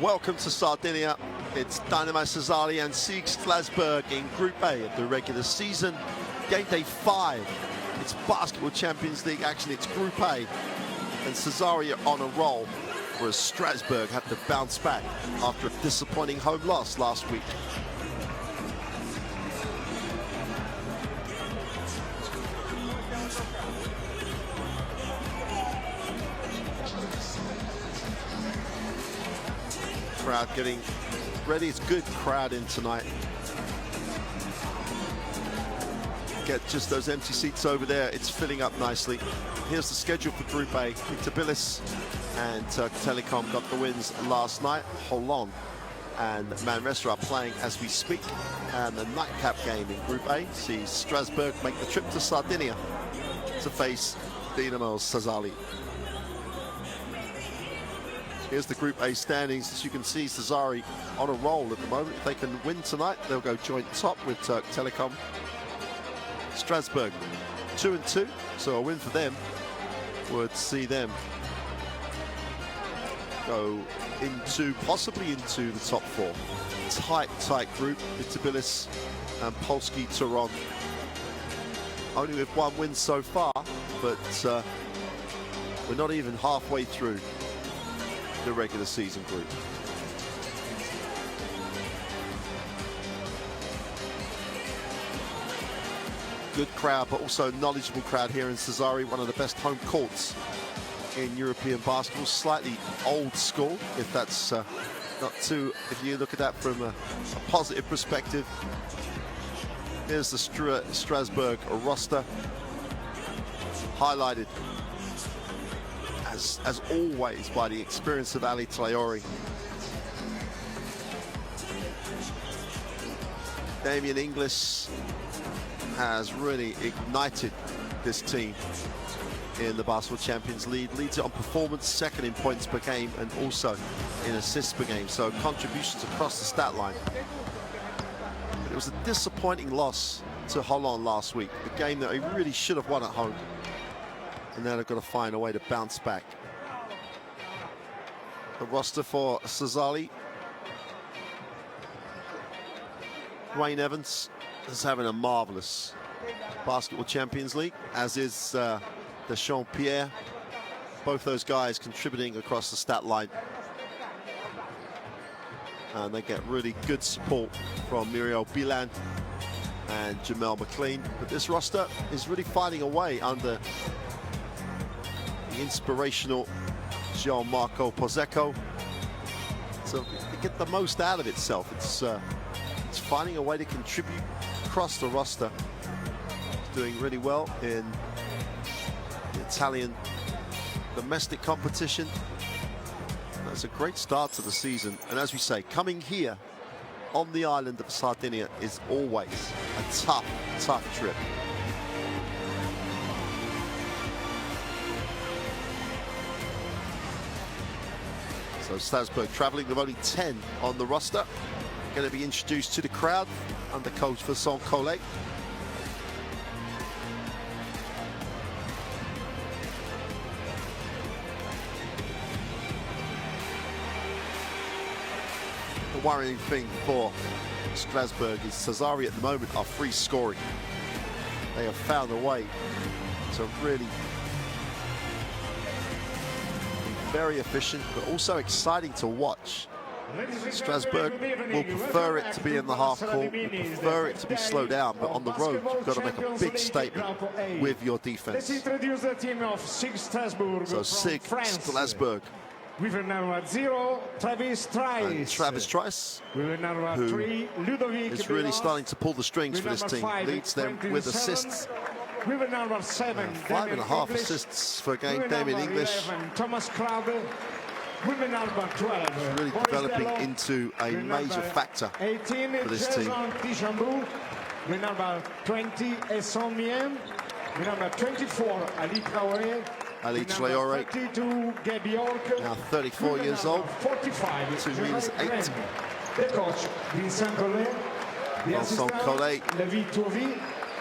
Welcome to Sardinia. It's Dinamo Sassari and SIG Strasbourg in Group A of the regular season. Game day 5. It's Basketball Champions League action. It's Group A. And Sassari are on a roll, whereas Strasbourg had to bounce back after a disappointing home loss last week. Crowd getting ready. It's good crowd in tonight. Get just those empty seats over there. It's filling up nicely. Here's the schedule for Group A. Tbilisi and Telecom got the wins last night. Holon and Manresa are playing as we speak. And the nightcap game in Group A sees Strasbourg make the trip to Sardinia to face Dinamo Sassari. Here's the Group A standings. As you can see, Sassari on a roll at the moment. If they can win tonight, they'll go joint top with Turk Telecom. Strasbourg 2-2, so a win for them would see them go possibly into the top 4. Tight group with Tbilisi and Polski Toron. Only with one win so far, but we're not even halfway through the regular season group. Good crowd, but also knowledgeable crowd here in Sassari, one of the best home courts in European basketball. Slightly old school, if that's not too, if you look at that from a positive perspective. Here's the Strasbourg roster, highlighted as always by the experience of Ali Traore. Damien Inglis has really ignited this team in the Basketball Champions League. Leads it on performance, second in points per game, and also in assists per game. So contributions across the stat line. But it was a disappointing loss to Holon last week, a game that they really should have won at home. And now they've got to find a way to bounce back. The roster for Sassari. Dwayne Evans is having a marvelous Basketball Champions League, as is Deschamps Pierre. Both those guys contributing across the stat line. And they get really good support from Muriel Bilan and Jamel McLean. But this roster is really finding a way under the inspirational Gianmarco Pozzecco. So to get the most out of itself, it's finding a way to contribute across the roster. It's doing really well in the Italian domestic competition. That's a great start to the season. And as we say, coming here on the island of Sardinia is always a tough trip. So Strasbourg travelling with only 10 on the roster. Going to be introduced to the crowd under coach Vincent Collet. The worrying thing for Strasbourg is Sassari at the moment are free scoring. They have found a way to really very efficient, but also exciting to watch. Strasbourg will prefer it to be in the half court, will prefer it to be slowed down, but on the road, you've got to make a big statement with your defense. So SIG Strasbourg. With a number 0, Travis Trice. Travis Trice, who is really starting to pull the strings for this team, leads them with assists. With number 7, 5.5 assists for a game. Damien English. Thomas Crowder. With number 12, really developing into a major factor 18, for this team. With number 20, Esson Miem. With number 24, Ali Traore. Ali Traore, 32, Gabi York. now 34 years old, 45, 2 meters 8. The coach, Vincent Collet. The Vincent Collet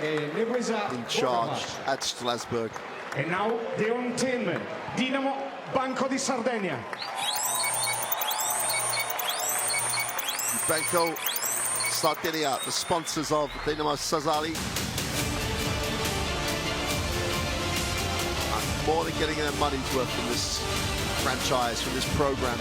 in charge at Strasbourg. And now the home team, Dinamo Banco di Sardegna. Banco, Sardinia, the sponsors of Dinamo Sassari, are more than getting their money's worth from this franchise, from this program.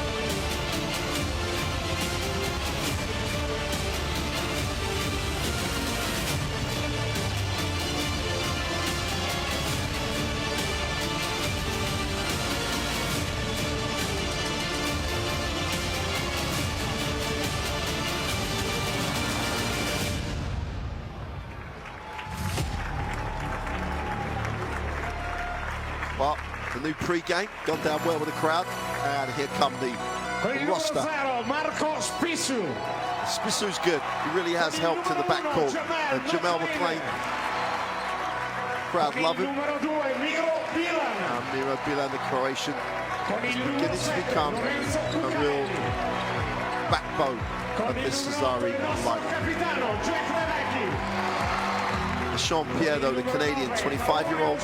Well, the new pre-game gone down well with the crowd, and here come the roster. Spisu's good. He really has helped in the backcourt. And Jamel McLean, crowd love him. Miro Bilan, the Croatian, is beginning to become a real backbone of this Sassari lineup. Sean Pierre, though, the Canadian 25-year-old,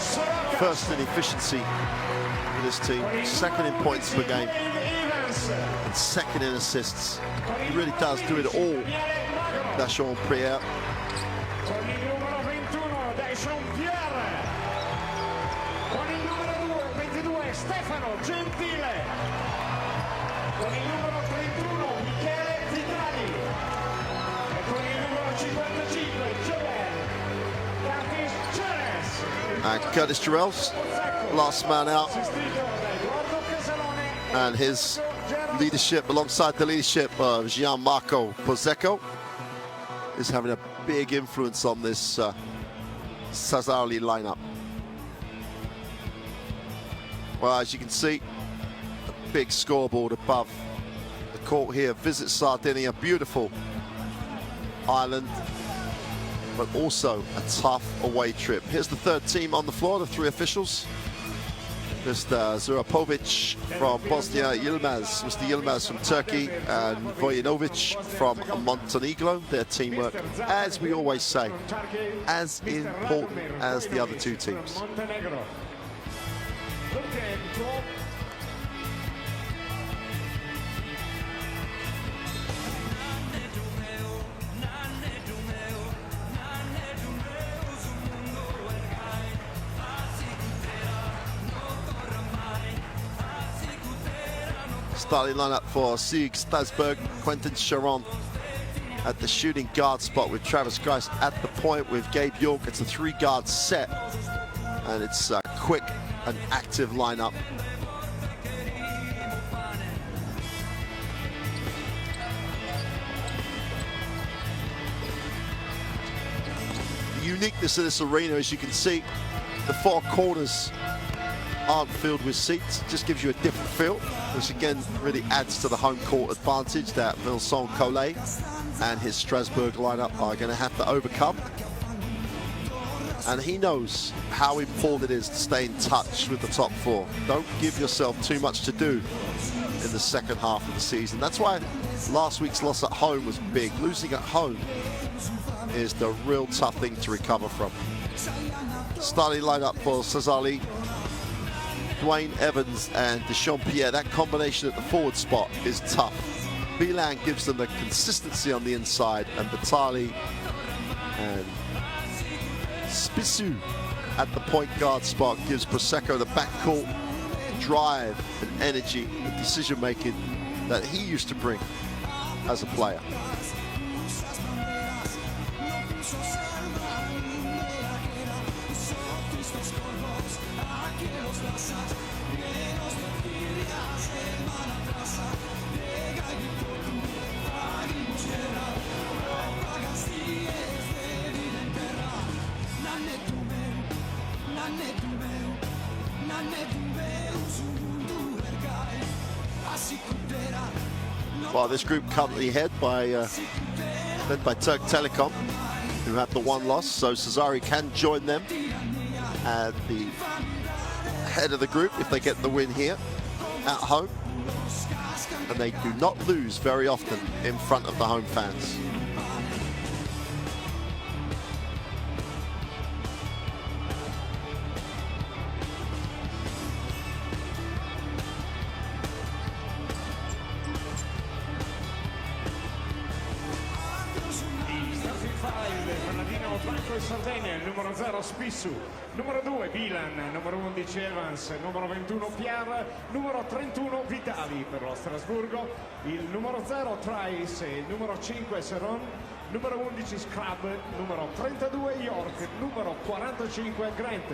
first in efficiency for this team, second in points per game, and second in assists. He really does do it all, that Sean Pierre. And Curtis Jarrell's last man out, and his leadership alongside the leadership of Gianmarco Pozzecco is having a big influence on this Sassari lineup. Well, as you can see, a big scoreboard above the court here. Visit Sardinia, beautiful island, but also a tough away trip. Here's the third team on the floor, the three officials. Mr. Zurapovic from Bosnia, Yilmaz, Mr. Yilmaz from Turkey, and Vojinovic from Montenegro. Their teamwork, as we always say, as important as the other two teams. Starting lineup for SIG Strasbourg, Quentin Charon at the shooting guard spot with Travis Grice at the point with Gabe York. It's a three-guard set, and it's a quick and active lineup. The uniqueness of this arena, as you can see, the four corners aren't filled with seats. It just gives you a different feel, which again really adds to the home court advantage that Vincent Collet and his Strasbourg lineup are going to have to overcome. And he knows how important it is to stay in touch with the top four. Don't give yourself too much to do in the second half of the season. That's why last week's loss at home was big. Losing at home is the real tough thing to recover from. Starting lineup for Sassari: Dwayne Evans and Dechampierre. That combination at the forward spot is tough. Bilan gives them the consistency on the inside, and Batali and Spisu at the point guard spot gives Prosecco the backcourt drive and energy and decision making that he used to bring as a player. Well, this group currently led by Turk Telekom, who have the one loss, so Sassari can join them at the head of the group if they get the win here at home. And they do not lose very often in front of the home fans. Franco Sardegna, il numero 0 Spissu, numero 2 Bilan, numero 11 Evans, numero 21 Piar, numero 31 Vitali per lo Strasburgo, il numero 0 Trice, il numero 5 Seron, numero 11 Scrub, numero 32 York, numero 45 Grant.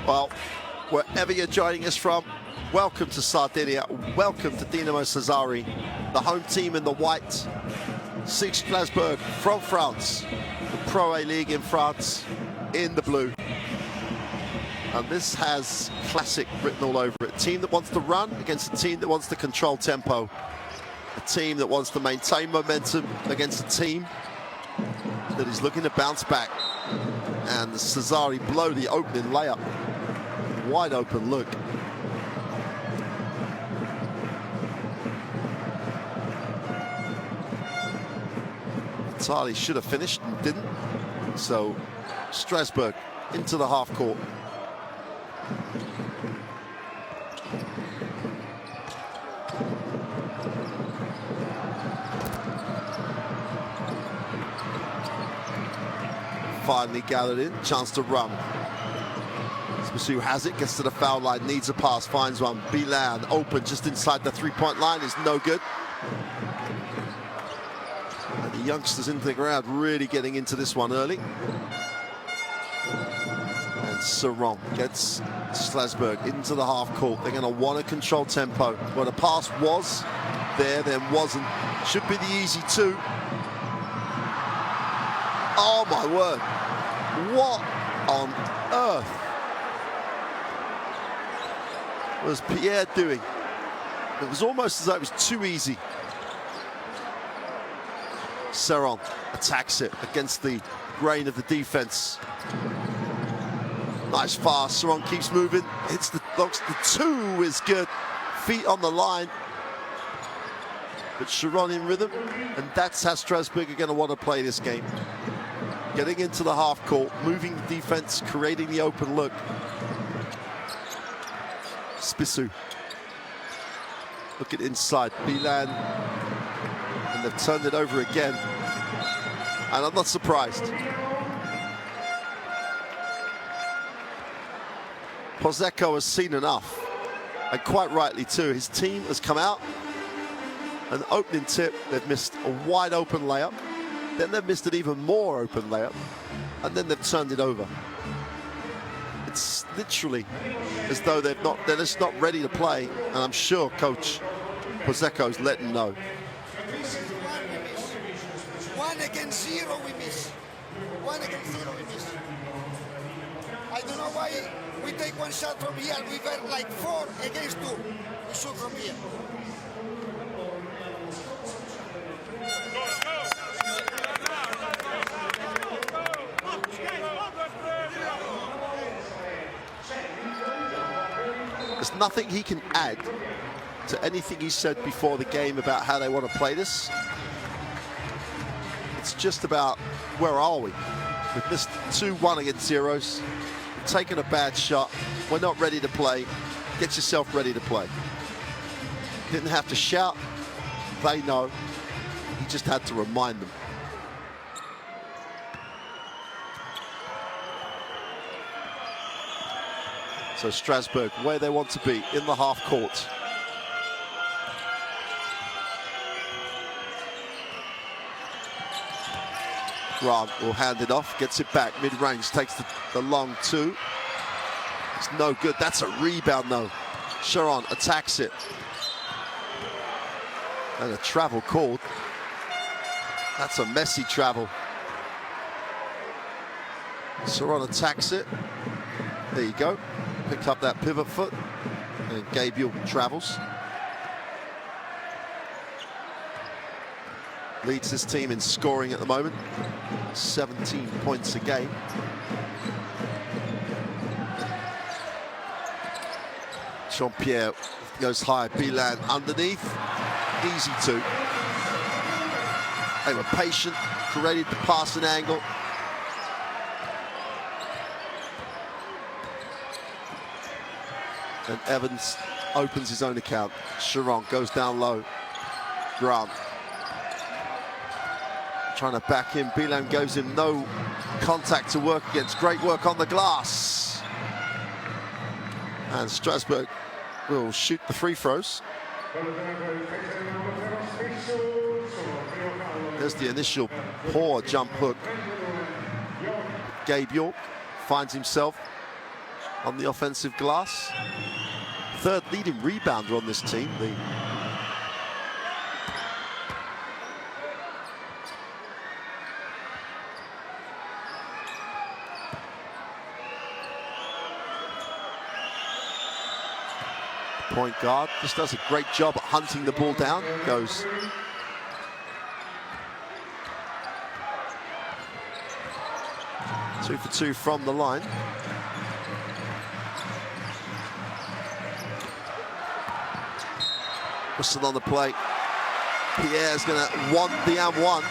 Well, wherever you're joining us from, welcome to Sardinia, welcome to Dinamo Sassari, the home team in the white, SIG Strasbourg from France, the Pro A League in France, in the blue. And this has classic written all over it. A team that wants to run against a team that wants to control tempo. A team that wants to maintain momentum against a team that is looking to bounce back. And the Sassari blow the opening layup. Wide open look. Vitali should have finished and didn't. So Strasbourg into the half court. Finally gathered in, chance to run. Spissu has it, gets to the foul line, needs a pass, finds one. Bilan open just inside the three-point line is no good. And the youngsters into the ground really getting into this one early. And Seron gets Strasbourg into the half court. They're going to want to control tempo. Well, the pass was there, then wasn't. Should be the easy two. Oh my word. What on earth was Pierre doing? It was almost as though it was too easy. Seron attacks it against the grain of the defense. Nice pass. Seron keeps moving. Hits the box. The two is good. Feet on the line. But Seron in rhythm. And that's how Strasbourg are going to want to play this game. Getting into the half court, moving the defense, creating the open look. Spissu. Look at inside. Bilan. And they've turned it over again. And I'm not surprised. Pozecco has seen enough. And quite rightly too. His team has come out. An opening tip. They've missed a wide open layup. Then they've missed an even more open layup, and then they've turned it over. It's literally as though they're just not ready to play, and I'm sure Coach Pozecco's letting them know. 1 against 0 we miss. 1 against 0 we miss. I don't know why we take one shot from here. We were like 4 against 2. We shoot from here. There's nothing he can add to anything he said before the game about how they want to play this. It's just about where are we? We've missed 2 1 against zeros. We've taken a bad shot. We're not ready to play. Get yourself ready to play. Didn't have to shout. They know. He just had to remind them. So Strasbourg, where they want to be, in the half court. Grant will hand it off, gets it back, mid-range, takes the long two. It's no good. That's a rebound, though. Sharon attacks it. And a travel called. That's a messy travel. Sharon attacks it. There you go. Picked up that pivot foot. And Gabriel travels. Leads this team in scoring at the moment. 17 points a game. Jean-Pierre goes high. Bilan underneath. Easy two. They were patient, created the passing angle. And Evans opens his own account. Sharon goes down low. Grant trying to back him. Bilan goes him, no contact to work against. Great work on the glass. And Strasbourg will shoot the free throws. There's the initial poor jump hook. Gabe York finds himself on the offensive glass. Third leading rebounder on this team. The point guard just does a great job at hunting the ball down. Goes 2 for 2 from the line. Whistle on the play. Pierre's going to want the and one.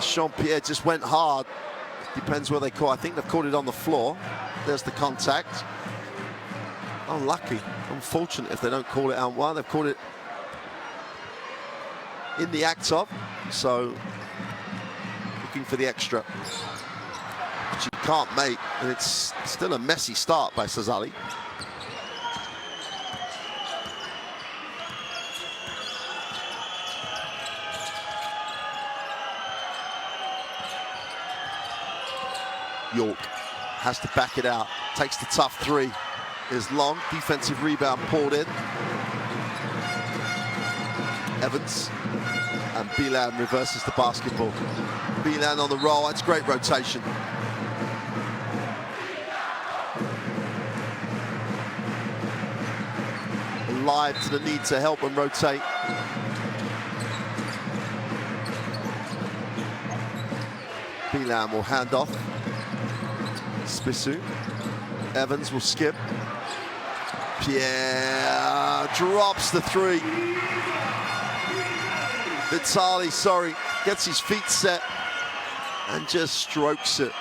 Jean-Pierre just went hard. Depends where they call. I think they've called it on the floor. There's the contact. Unlucky, unfortunate if they don't call it out one. They've called it in the act of. So looking for the extra, which you can't make, and it's still a messy start by Sassari. York has to back it out, takes the tough three, is long, defensive rebound pulled in. Evans, and Bilan reverses the basketball. Bilan on the roll, that's great rotation. Alive to the need to help and rotate. Bilan will hand off. Spissu. Evans will skip. Pierre drops the three. Vitali, sorry, gets his feet set and just strokes it.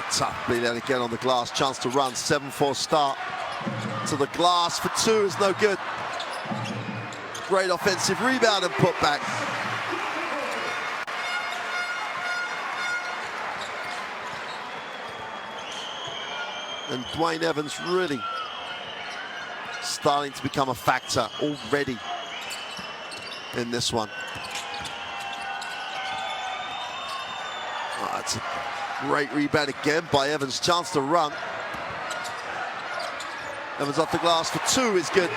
Tough Bilan again on the glass, chance to run, 7-4 start. To the glass for two is no good. Great offensive rebound and put back. And Dwayne Evans really starting to become a factor already in this one. Oh, that's a great rebound again by Evans. Chance to run. Evans off the glass for two is good.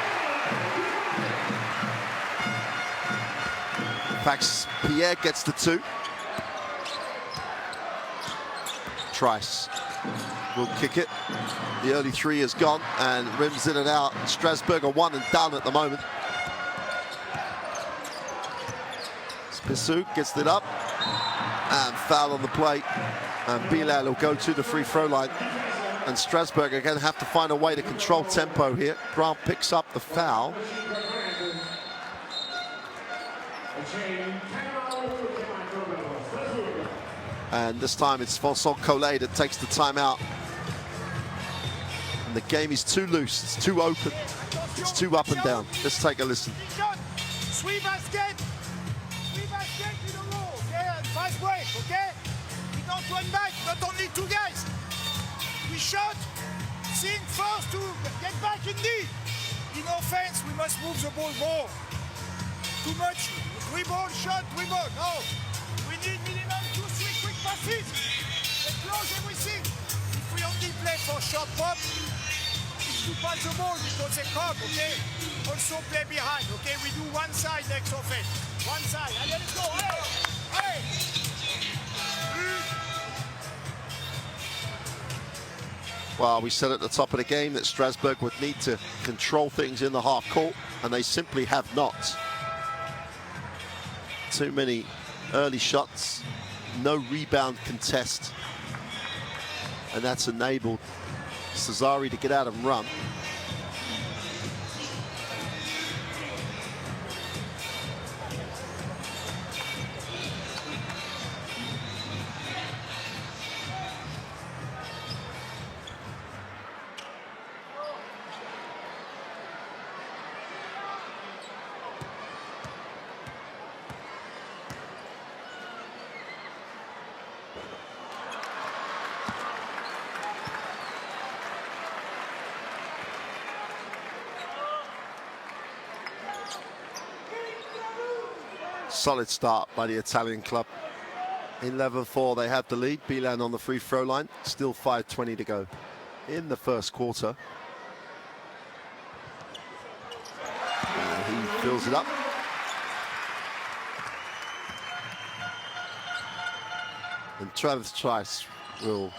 In fact, Pierre gets the two. Trice will kick it. The early three is gone and rims in and out. Strasbourg are one and done at the moment. Spissu gets it up and foul on the play. And Bilal will go to the free throw line. And Strasbourg are going to have to find a way to control tempo here. Grant picks up the foul. And this time it's Vincent Collet that takes the timeout. And the game is too loose, it's too open, it's too up and down. Let's take a listen. Three basket, in a row, okay? And fast break, okay? We don't run back, not only two guys. We shot. Think first to get back in deep. In offense, we must move the ball more. Too much dribble, shot, dribble. No. We need minimum 2-3 quick passes. They close everything. If we only play for short pop, it's to pass the ball because they come, okay? Also play behind, okay? We do one side next offense. One side. Allez, let's go. Hey! Well, we said at the top of the game that Strasbourg would need to control things in the half court, and they simply have not. Too many early shots, no rebound contest, and that's enabled Sassari to get out and run. Solid start by the Italian club. 11-4, they have the lead. Bilan on the free throw line. Still 5:20 to go in the first quarter. And he fills it up. And Travis Trice will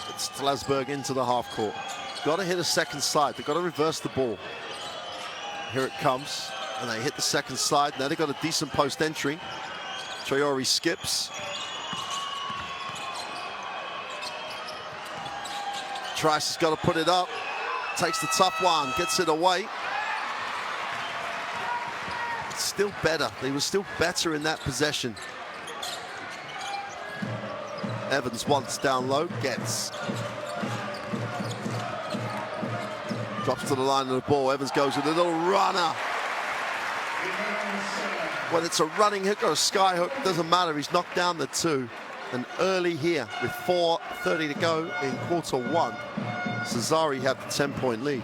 get Strasbourg into the half court. Got to hit a second side. They've got to reverse the ball. Here it comes. And they hit the second side. Now they've got a decent post entry. Traore skips. Trice has got to put it up. Takes the tough one, gets it away. It's still better. They were still better in that possession. Evans wants down low, gets. Drops to the line of the ball. Evans goes with a little runner. When it's a running hook or a sky hook, doesn't matter. He's knocked down the two. And early here, with 4:30 to go in quarter one, Sassari had the 10-point lead.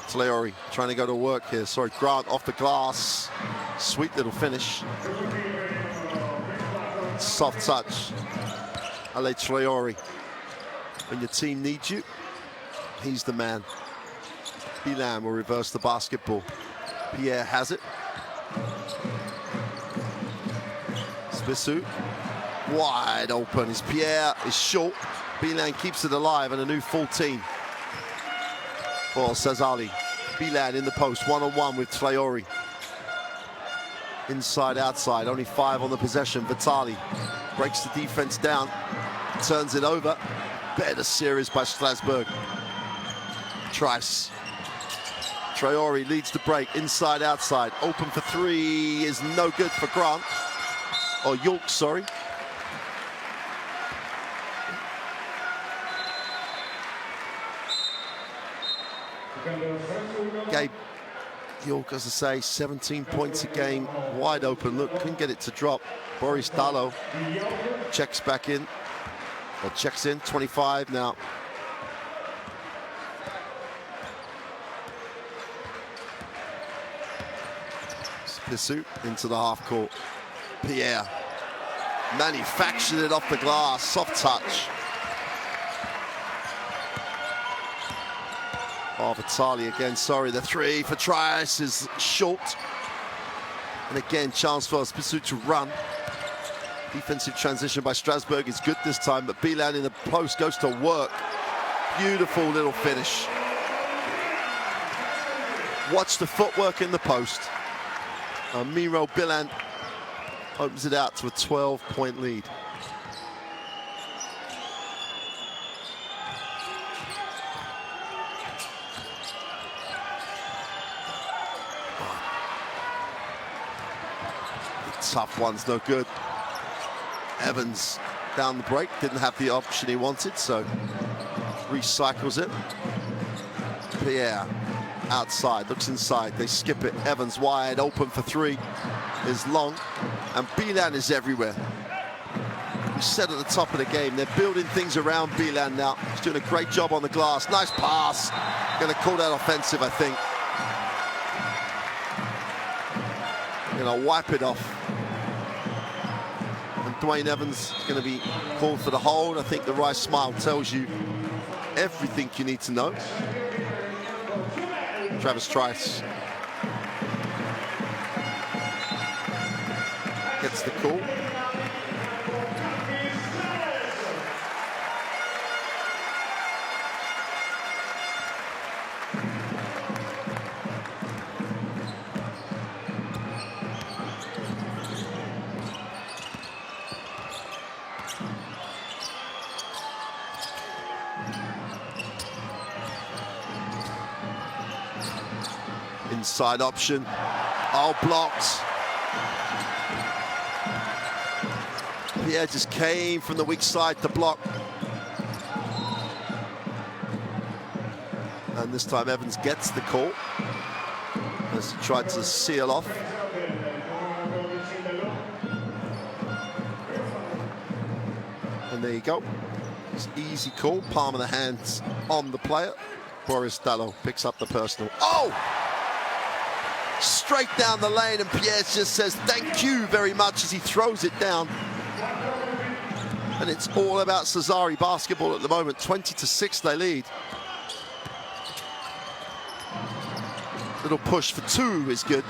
Traore trying to go to work here. Sorry, Grant off the glass. Sweet little finish. Soft touch. Ale Traore. When your team needs you, he's the man. Bilan will reverse the basketball. Pierre has it. Spissu wide open. His Pierre is short. Bilan keeps it alive, and a new full team for Sassari. Bilan in the post, one-on-one with Traore. Inside, outside, only 5 on the possession. Vitali breaks the defense down, turns it over. Better series by Strasbourg. Trice. Traore leads the break, inside, outside. Open for 3 is no good for Grant. Or York, sorry. Gabe York, as I say, 17 points a game, wide open look, couldn't get it to drop. Boris Dalo checks back in, or checks in, 25 now. Spissu into the half court. Pierre manufactured it off the glass, soft touch. Oh, Vitali again, sorry, the 3 for Trice is short. And again, chance for Spissu to run. Defensive transition by Strasbourg is good this time, but Bilan in the post goes to work. Beautiful little finish. Watch the footwork in the post. Miro Bilan opens it out to a 12-point lead. Tough one's no good. Evans down the break, didn't have the option he wanted, so recycles it. Pierre outside, looks inside, they skip it. Evans wide open for three is long, and Bilan is everywhere. We said at the top of the game, they're building things around Bilan now. He's doing a great job on the glass. Nice pass. Going to call that offensive, I think. Going to wipe it off. And Dwayne Evans is going to be called for the hold. I think the Rice smile tells you everything you need to know. Travis Trice gets the call. Inside option, all blocked. Pierre just came from the weak side to block. And this time Evans gets the call as he tried to seal off. And there you go. It's easy call, palm of the hands on the player. Boris Dallo picks up the personal. Oh! Straight down the lane, and Pierre just says thank you very much as he throws it down. And it's all about Sassari basketball at the moment. 20-6 they lead. Little push for two is good.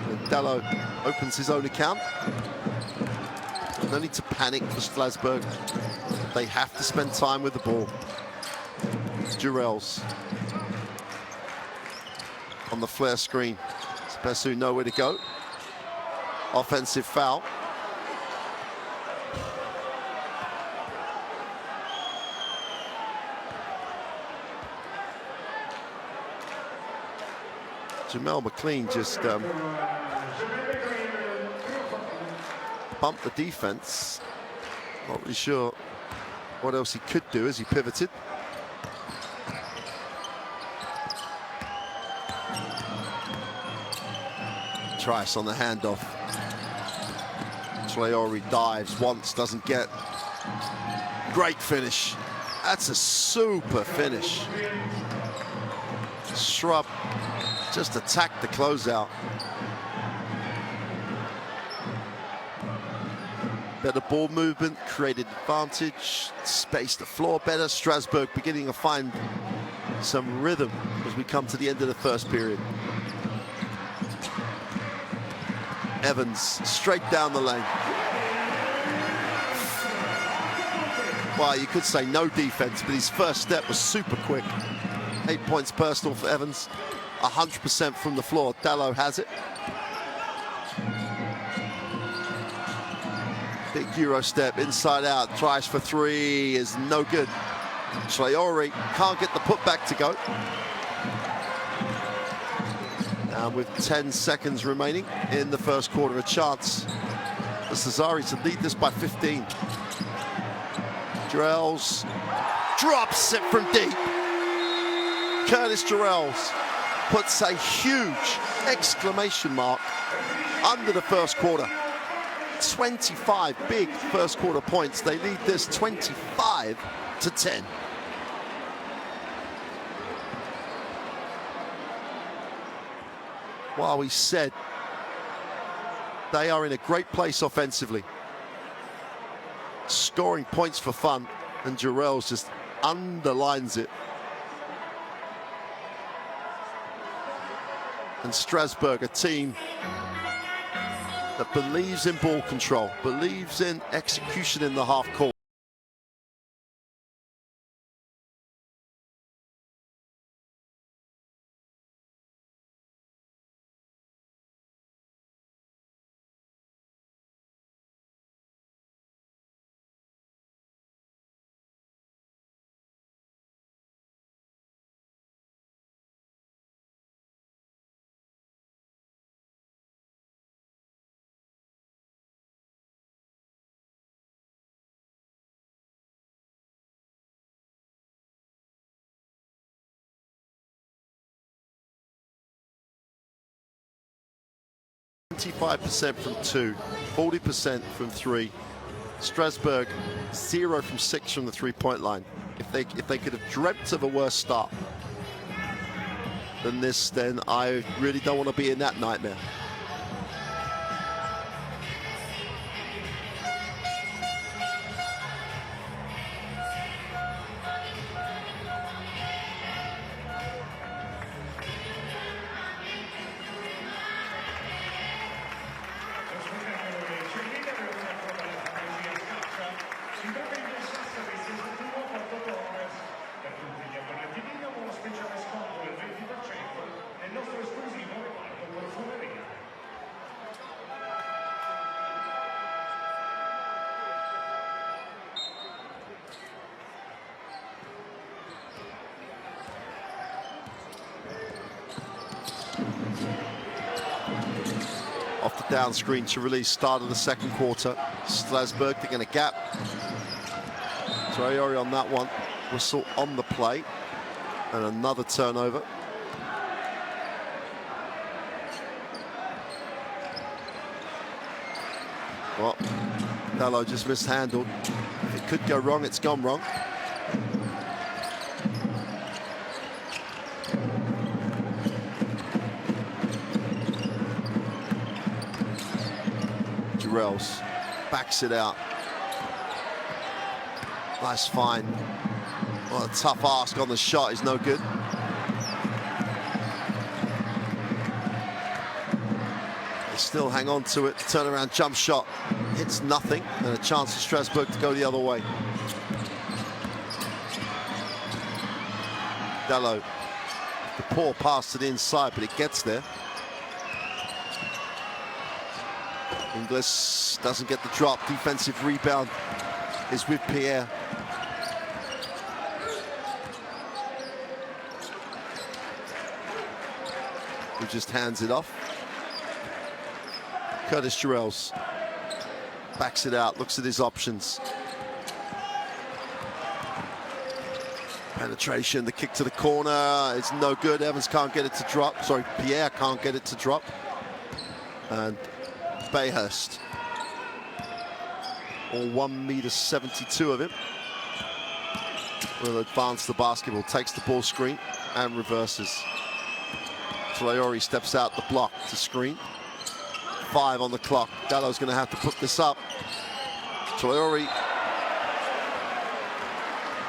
And Dallo opens his own account. No need to panic for Strasbourg. They have to spend time with the ball. Jurels on the flare screen. Spesu nowhere to go. Offensive foul. Jamel McLean just bumped the defense. Not really sure what else he could do as he pivoted. Trice on the handoff. Traore dives once, doesn't get. Great finish. That's a super finish. Shrub just attacked the closeout. Better ball movement, created advantage, spaced the floor better. Strasbourg beginning to find some rhythm as we come to the end of the first period. Evans straight down the lane. Well, you could say no defense, but his first step was super quick. 8 points personal for Evans. 100% from the floor. Dallo has it. Big Euro step inside out. Tries for three is no good. Traore can't get the putback to go. And with 10 seconds remaining in the first quarter, a chance for Sassari to lead this by 15. Jurels drops it from deep. Curtis Jurels puts a huge exclamation mark under the first quarter. 25 big first quarter points. They lead this 25-10. While we said they are in a great place offensively, scoring points for fun, and Jurels just underlines it. And Strasbourg, a team that believes in ball control, believes in execution in the half court. 25% from 2, 40% from 3. Strasbourg 0 from 6 from the three-point line. If they could have dreamt of a worse start than this, then I really don't want to be in that nightmare. Off the down screen to release, start of the second quarter. Strasbourg taking a gap. Traore on that one. Whistle on the play. And another turnover. Well, Dalot just mishandled. If it could go wrong, it's gone wrong. Rels backs it out. Nice find. Well, a tough ask on the shot is no good. They still hang on to it. Turnaround jump shot hits nothing, and a chance for Strasbourg to go the other way. Dalot, the poor pass to the inside, but it gets there. Inglis doesn't get the drop. Defensive rebound is with Pierre. Who just hands it off. Curtis Jarrells backs it out, looks at his options. Penetration, the kick to the corner, it's no good. Evans can't get it to drop. Sorry, Pierre can't get it to drop. And Bayhurst, all 1.72 meters of him, will advance the basketball, takes the ball screen and reverses. Traore steps out the block to screen. 5 on the clock. Dalot's going to have to put this up. Traore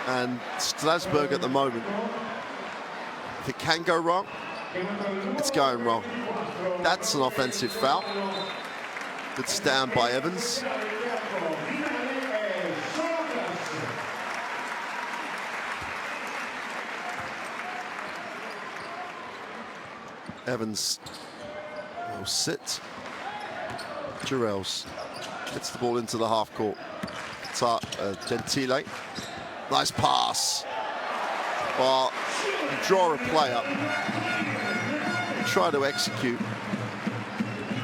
and Strasbourg at the moment. If it can go wrong, it's going wrong. That's an offensive foul. Good stand by Evans. Evans will sit. Jarrells gets the ball into the half court. Gentile. Nice pass. Well, you draw a play up. You try to execute.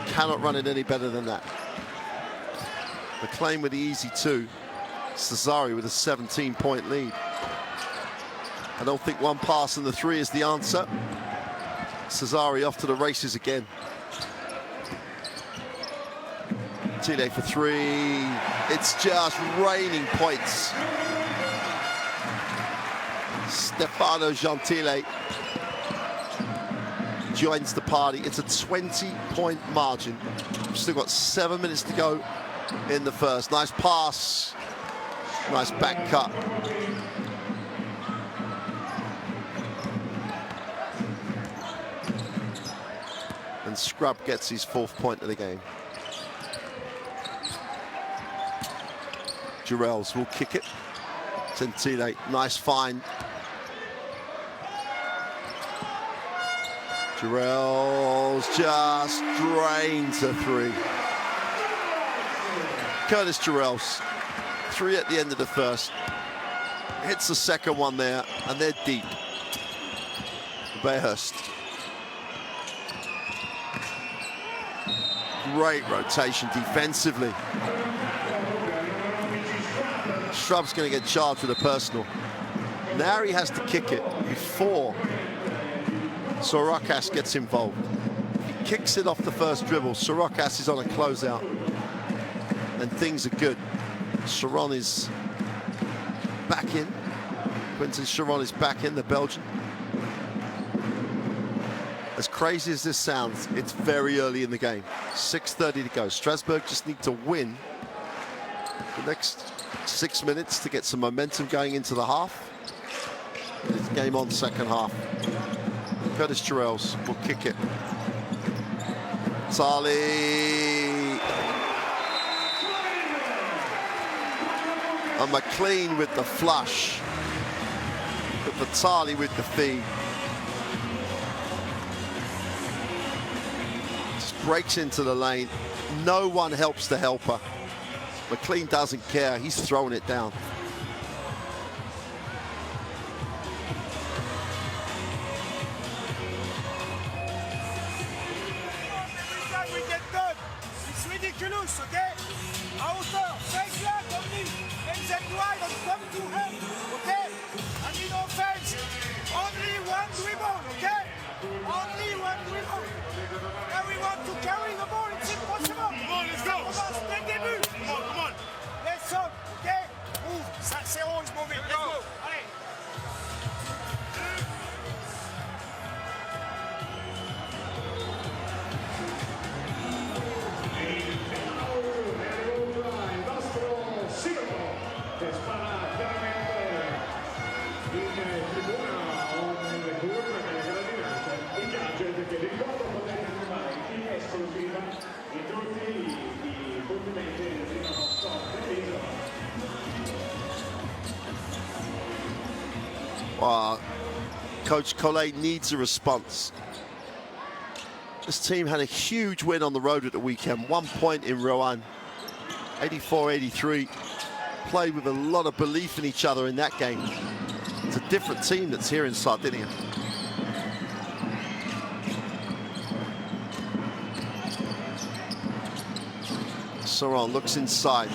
Cannot run it any better than that. McLean with the easy 2. Sassari with a 17-point lead. I don't think one pass and the 3 is the answer. Sassari off to the races again. Chile for 3. It's just raining points. Stefano Gentile joins the party. It's a 20-point margin. We've still got 7 minutes to go in the first. Nice pass. Nice back cut. And Scrub gets his 4th point of the game. Jarrells will kick it. Gentile, nice find. Jarrells just drains a 3. Curtis Jarrells, 3 at the end of the first. Hits the second one there, and they're deep. Bayhurst. Great rotation defensively. Shrub's going to get charged with a personal. Now he has to kick it before Sorokas gets involved. If he kicks it off the first dribble. Sorokas is on a closeout, and things are good. Sharon is back in. Quentin Sharon is back in, the Belgian. As crazy as this sounds, it's very early in the game. 6:30 to go. Strasbourg just need to win the next 6 minutes to get some momentum going into the half. It's game on second half. Curtis Jarrells will kick it. Tali. And McLean with the flush. But Vitali with the feed. Just breaks into the lane. No one helps the helper. McLean doesn't care. He's throwing it down. Every time we get done, it's ridiculous, okay? À hauteur, 5 là, comme lui. And then wide and come to him, okay? And in offense, only one dribble, okay? Only one dribble. Now we want to carry the ball, it's impossible. Come on, let's go. Commence dès le début. Come on. Let's go, okay? Move, Zero is moving, let's go. Allez. Il nostro sindaco che spara chiaramente in tribuna o nelle curve, nelle gradinate, i gadget che vi ricordo potete trovare in esclusiva in tutti i condimenti del Dinamo Sassari. Coach Collet needs a response. This team had a huge win on the road at the weekend. 1 point in Roanne, 84-83. Played with a lot of belief in each other in that game. It's a different team that's here in Sardinia. Saron looks inside,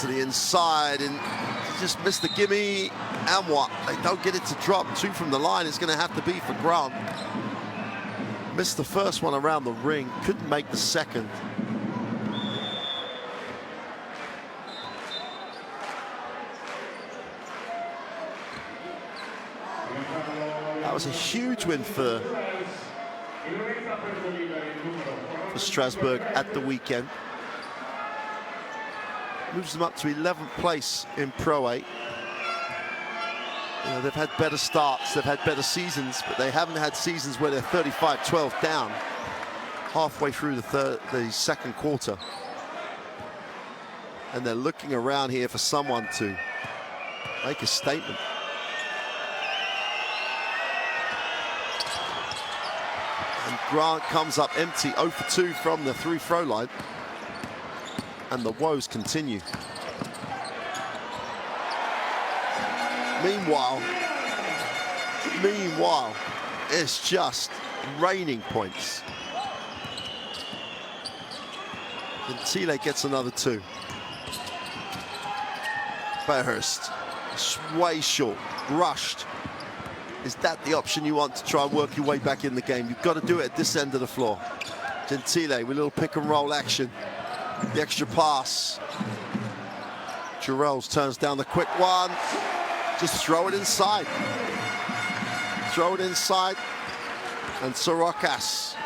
to the inside, and he just missed the gimme. And what? They don't get it to drop. 2 from the line. It's going to have to be for Grant. Missed the first one around the ring. Couldn't make the second. That was a huge win for Strasbourg at the weekend. Moves them up to 11th place in Pro A. You know, they've had better starts, they've had better seasons, but they haven't had seasons where they're 35-12 down halfway through the second quarter. And they're looking around here for someone to make a statement. And Grant comes up empty, 0 for 2 from the free-throw line. And the woes continue. Meanwhile, it's just raining points. Gentile gets another 2. Bearhurst, way short, rushed. Is that the option you want to try and work your way back in the game? You've got to do it at this end of the floor. Gentile with a little pick and roll action. The extra pass. Jarrells turns down the quick one. Just throw it inside. Throw it inside. And Sorokas,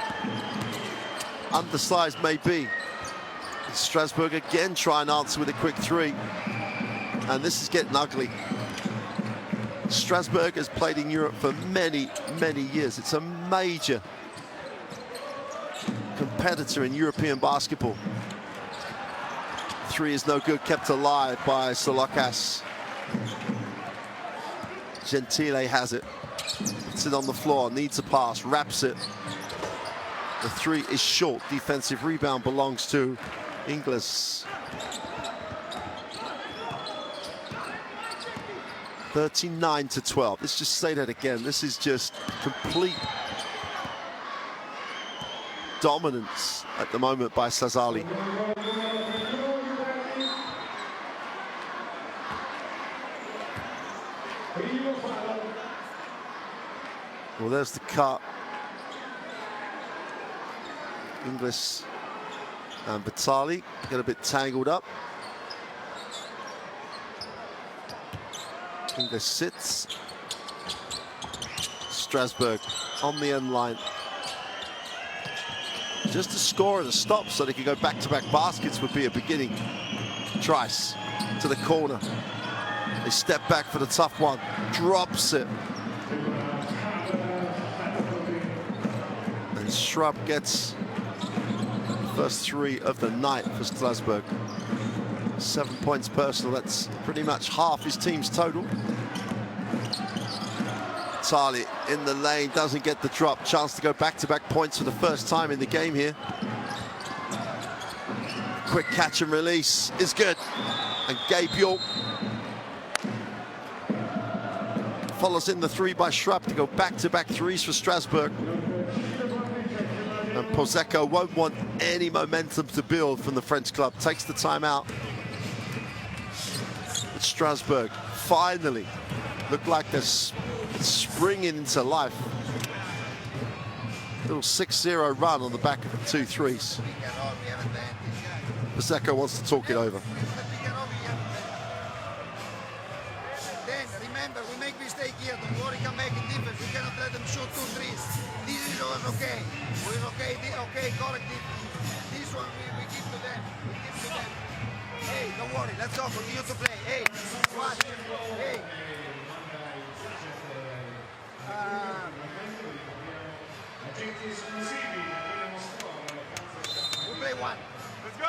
undersized maybe. Strasbourg again try and answer with a quick 3. And this is getting ugly. Strasbourg has played in Europe for many, many years. It's a major competitor in European basketball. 3 is no good, kept alive by Sorokas. Gentile has it. Puts it on the floor, needs a pass, wraps it. The 3 is short. Defensive rebound belongs to Ingles. 39-12. Let's just say that again. This is just complete dominance at the moment by Sassari. Well, there's the cut. Inglis and Vitali get a bit tangled up. Inglis sits. Strasbourg on the end line. Just a score and a stop so they can go back-to-back baskets would be a beginning. Trice to the corner. They step back for the tough one. Drops it. And Shrub gets the first 3 of the night for Strasbourg. 7 points personal. That's pretty much half his team's total. Tali in the lane, doesn't get the drop. Chance to go back-to-back points for the first time in the game here. Quick catch and release is good. And Gabe York follows in the 3 by Shrub to go back-to-back threes for Strasbourg. And Pozecco won't want any momentum to build from the French club. Takes the timeout. But Strasbourg finally look like they're springing into life. Little 6-0 run on the back of the 2 threes. Pozecco wants to talk it over. Then remember, we make mistake here. Don't worry, come back in defense. We cannot let them shoot 2 threes. This is okay. We're okay. Okay, correct it. This one we give to them. We give to them. Hey, don't worry. Let's go. Continue to play. Hey, watch. Hey. We play 1. Let's go.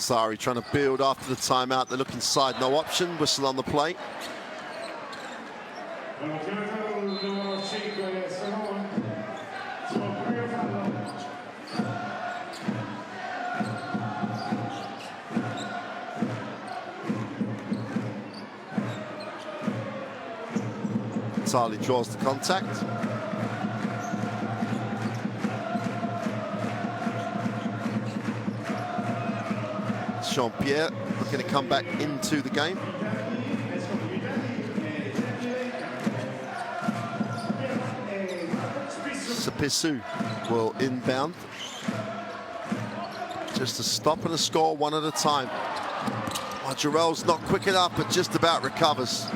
Sassari trying to build after the timeout. They look inside, no option. Whistle on the play. Tali draws the contact. Jean-Pierre looking to come back into the game. Sapissu will inbound. Just a stop and a score, 1 at a time. Oh, Jarrell's not quick enough, but just about recovers.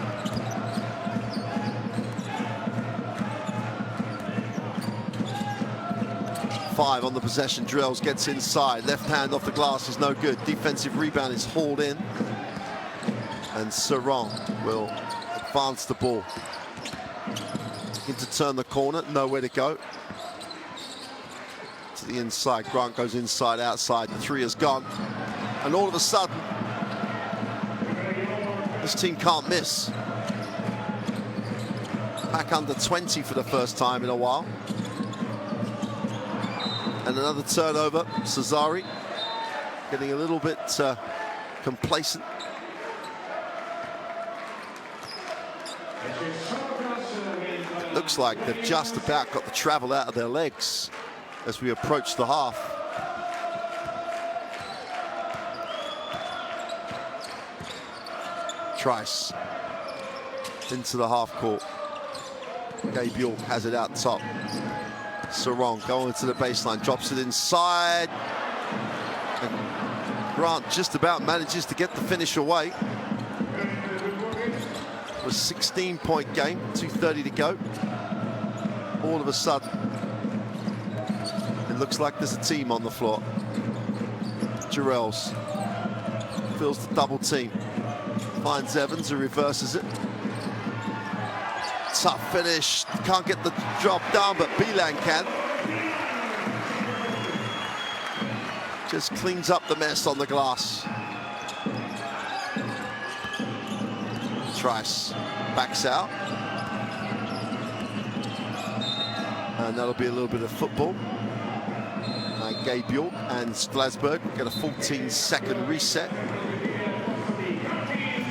Five on the possession. Drills, gets inside. Left hand off the glass is no good. Defensive rebound is hauled in. And Serron will advance the ball. Looking to turn the corner, nowhere to go. To the inside. Grant goes inside, outside. The 3 is gone. And all of a sudden, this team can't miss. Back under 20 for the first time in a while. And another turnover. Sassari getting a little bit complacent. It looks like they've just about got the travel out of their legs as we approach the half. Trice into the half court. Gabe York has it out top. Serron going to the baseline, drops it inside. And Grant just about manages to get the finish away. It was a 16-point game, 2:30 to go. All of a sudden, it looks like there's a team on the floor. Jarrell's feels the double team. Finds Evans, who reverses it. Tough finish. Can't get the job done, but Bilan can. Just cleans up the mess on the glass. Trice backs out. And that'll be a little bit of football. Gabe York and Strasbourg get a 14-second reset.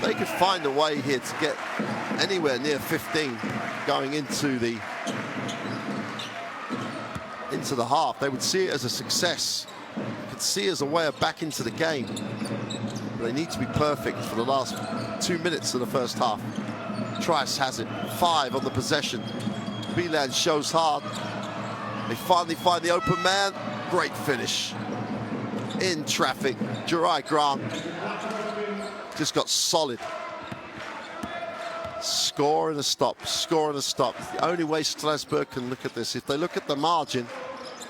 They could find a way here to get anywhere near 15 going into the half. They would see it as a success. Could see it as a way of back into the game. But they need to be perfect for the last 2 minutes of the first half. Trice has it. 5 on the possession. Bilan shows hard. They finally find the open man. Great finish. In traffic. Juraj Grant just got solid. Score and a stop. Score and a stop. The only way Strasbourg can look at this, if they look at the margin,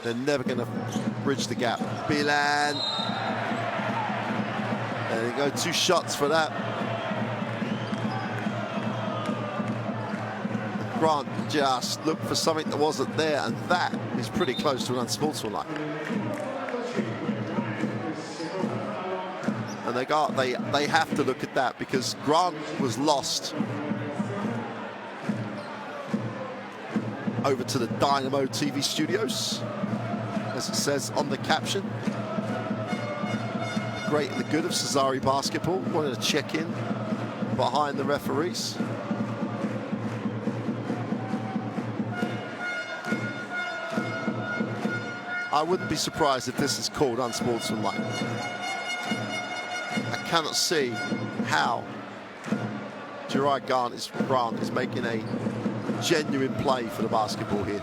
they're never going to bridge the gap. Bilan. There you go. 2 shots for that. Grant just looked for something that wasn't there, and that is pretty close to an unsportsmanlike. And they have to look at that because Grant was lost over to the Dinamo TV studios, as it says on the caption. The great and the good of Sassari basketball wanted to check in behind the referees. I wouldn't be surprised if this is called unsportsmanlike. I cannot see how Juraj Grant is making a genuine play for the basketball here.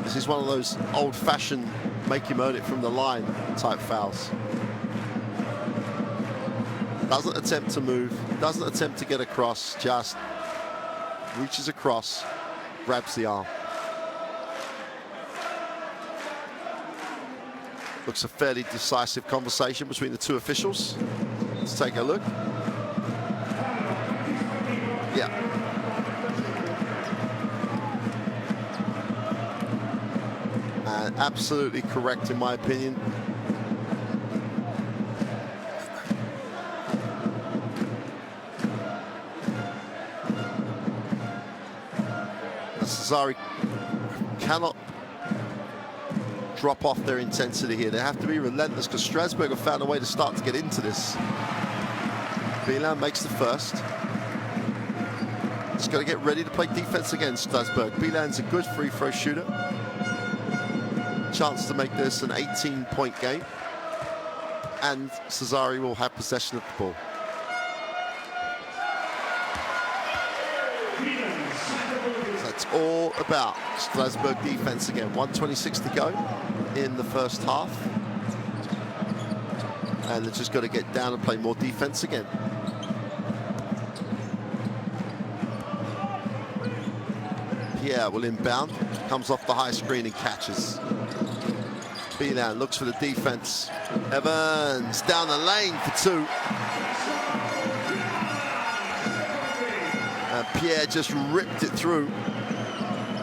This is one of those old-fashioned make him earn it from the line type fouls. Doesn't attempt to move, doesn't attempt to get across, just reaches across, grabs the arm. Looks a fairly decisive conversation between the 2 officials. Let's take a look. Yeah. And absolutely correct in my opinion. Sassari cannot drop off their intensity here. They have to be relentless because Strasbourg have found a way to start to get into this. Bilan makes the first. Just got to get ready to play defense against Strasbourg. Bilan's a good free throw shooter. Chance to make this an 18-point game. And Sassari will have possession of the ball. So it's all about Strasbourg defense again. 1:26 to go in the first half. And they've just got to get down and play more defense again. Pierre will inbound, comes off the high screen and catches. Bilan looks for the defense. Evans down the lane for 2. And Pierre just ripped it through.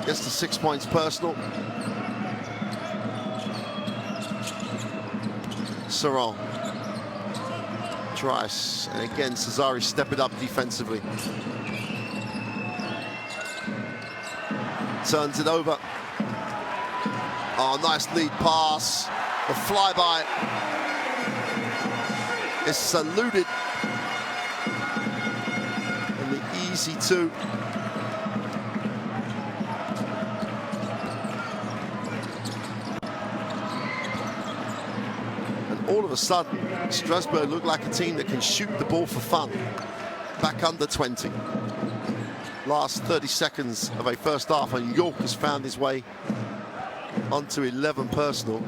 Gets to 6 points personal. Saron. Trice. And again, Sassari stepping up defensively. Turns it over. Oh, nice lead pass. The flyby is saluted. And the easy 2. And all of a sudden, Strasbourg look like a team that can shoot the ball for fun. Back under 20. Last 30 seconds of a first half, and York has found his way onto 11 personal.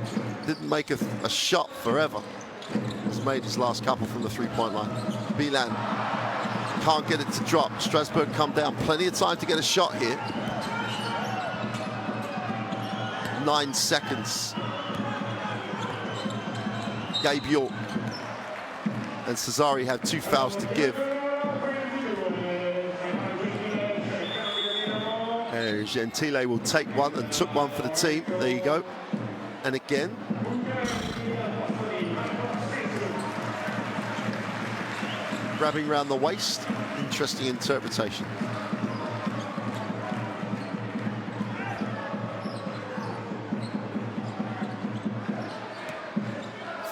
Didn't make a shot forever. He's made his last couple from the 3-point line. Bilan can't get it to drop. Strasbourg come down. Plenty of time to get a shot here. 9 seconds. Gabe York and Sassari have 2 fouls to give. Gentile will take one and took one for the team. There you go. And again. Grabbing around the waist. Interesting interpretation.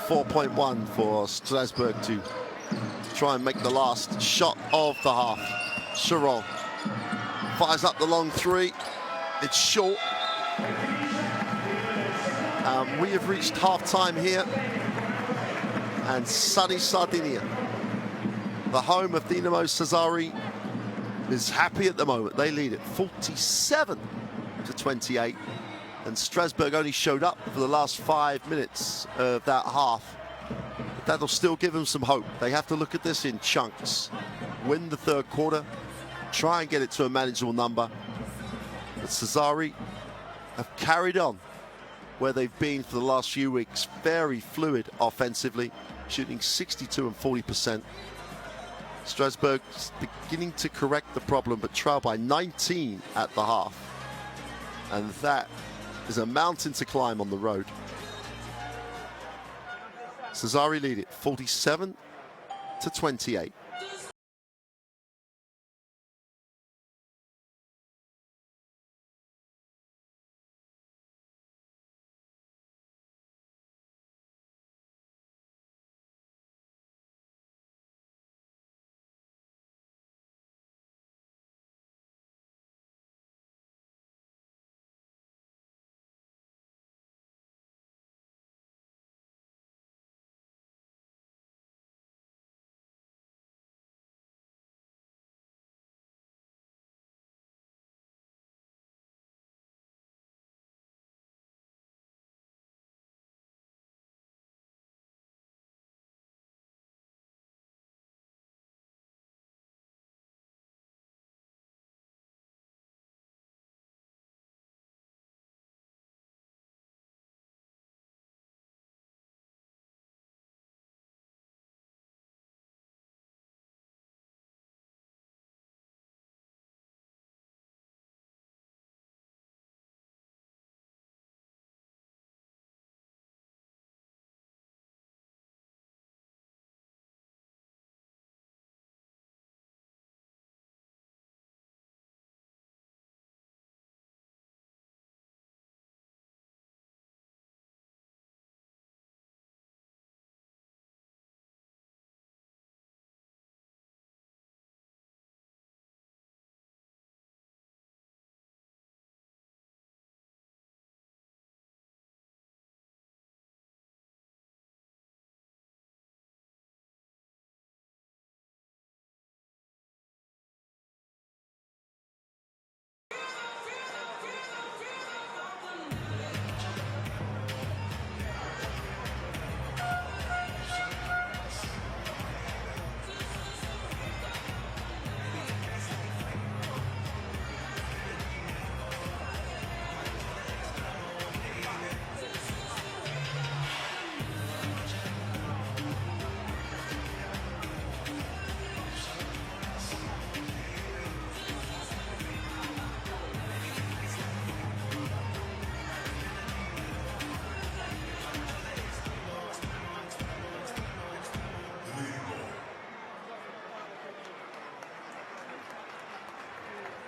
.1 for Strasbourg to try and make the last shot of the half. Chiron fires up the long three. It's short. We have reached half-time here. And sunny Sardinia, the home of Dinamo Sassari, is happy at the moment. They lead it 47-28. And Strasbourg only showed up for the last 5 minutes of that half. But that'll still give them some hope. They have to look at this in chunks. Win the third quarter, try and get it to a manageable number. But Sassari have carried on where they've been for the last few weeks. Very fluid offensively, shooting 62 and 40%. Strasbourg beginning to correct the problem, but trail by 19 at the half. And that is a mountain to climb on the road. Sassari lead it 47-28.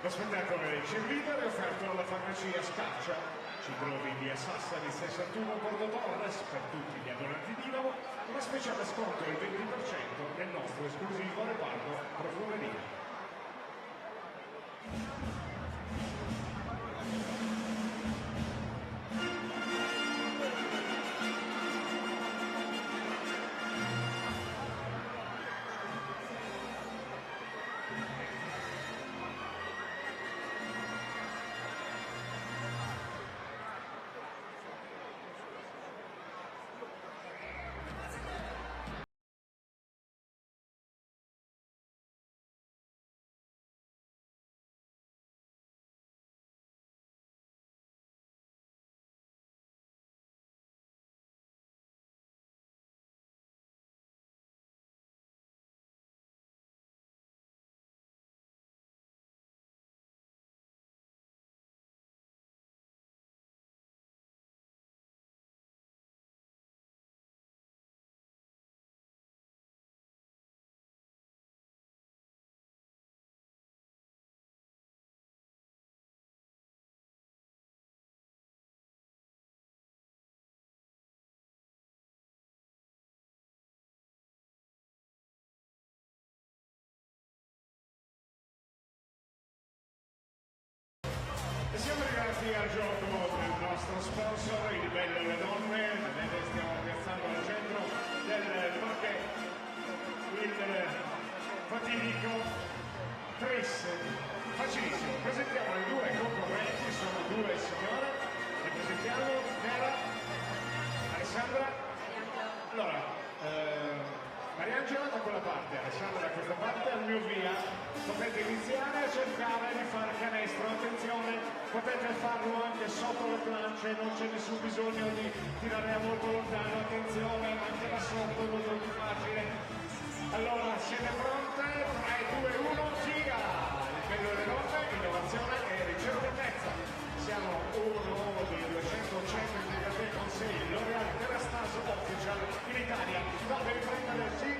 Lo spettacolo cheerleader è offerto dalla farmacia Scaccia. Ci trovi in via Sassari 61 Porto Torres per tutti gli abbonati Dinamo, una speciale sconto del 20% nel nostro esclusivo reparto profumeria. Benvenuti al gioco del nostro sponsor, il bello e le donne. Vedete, stiamo piazzando al centro del parquet il fatidico tris. Facilissimo, presentiamo le due concorrenti, sono due signore, le presentiamo, Nera, Alessandra. Allora, Mariangela da quella parte, Alessandra da questa parte, al mio via potete iniziare a cercare di fare canestro, attenzione, potete farlo anche sotto le planche, non c'è nessun bisogno di tirare a molto lontano, attenzione, anche da sotto è molto più facile. Allora, siete pronte? 3, 2, 1, gira! Il bello delle donne, innovazione e ricerca. Siamo uno dei 200 centri di caffè consigli L'Oreal Terrastaso Official in Italia. No, devi prendere sì.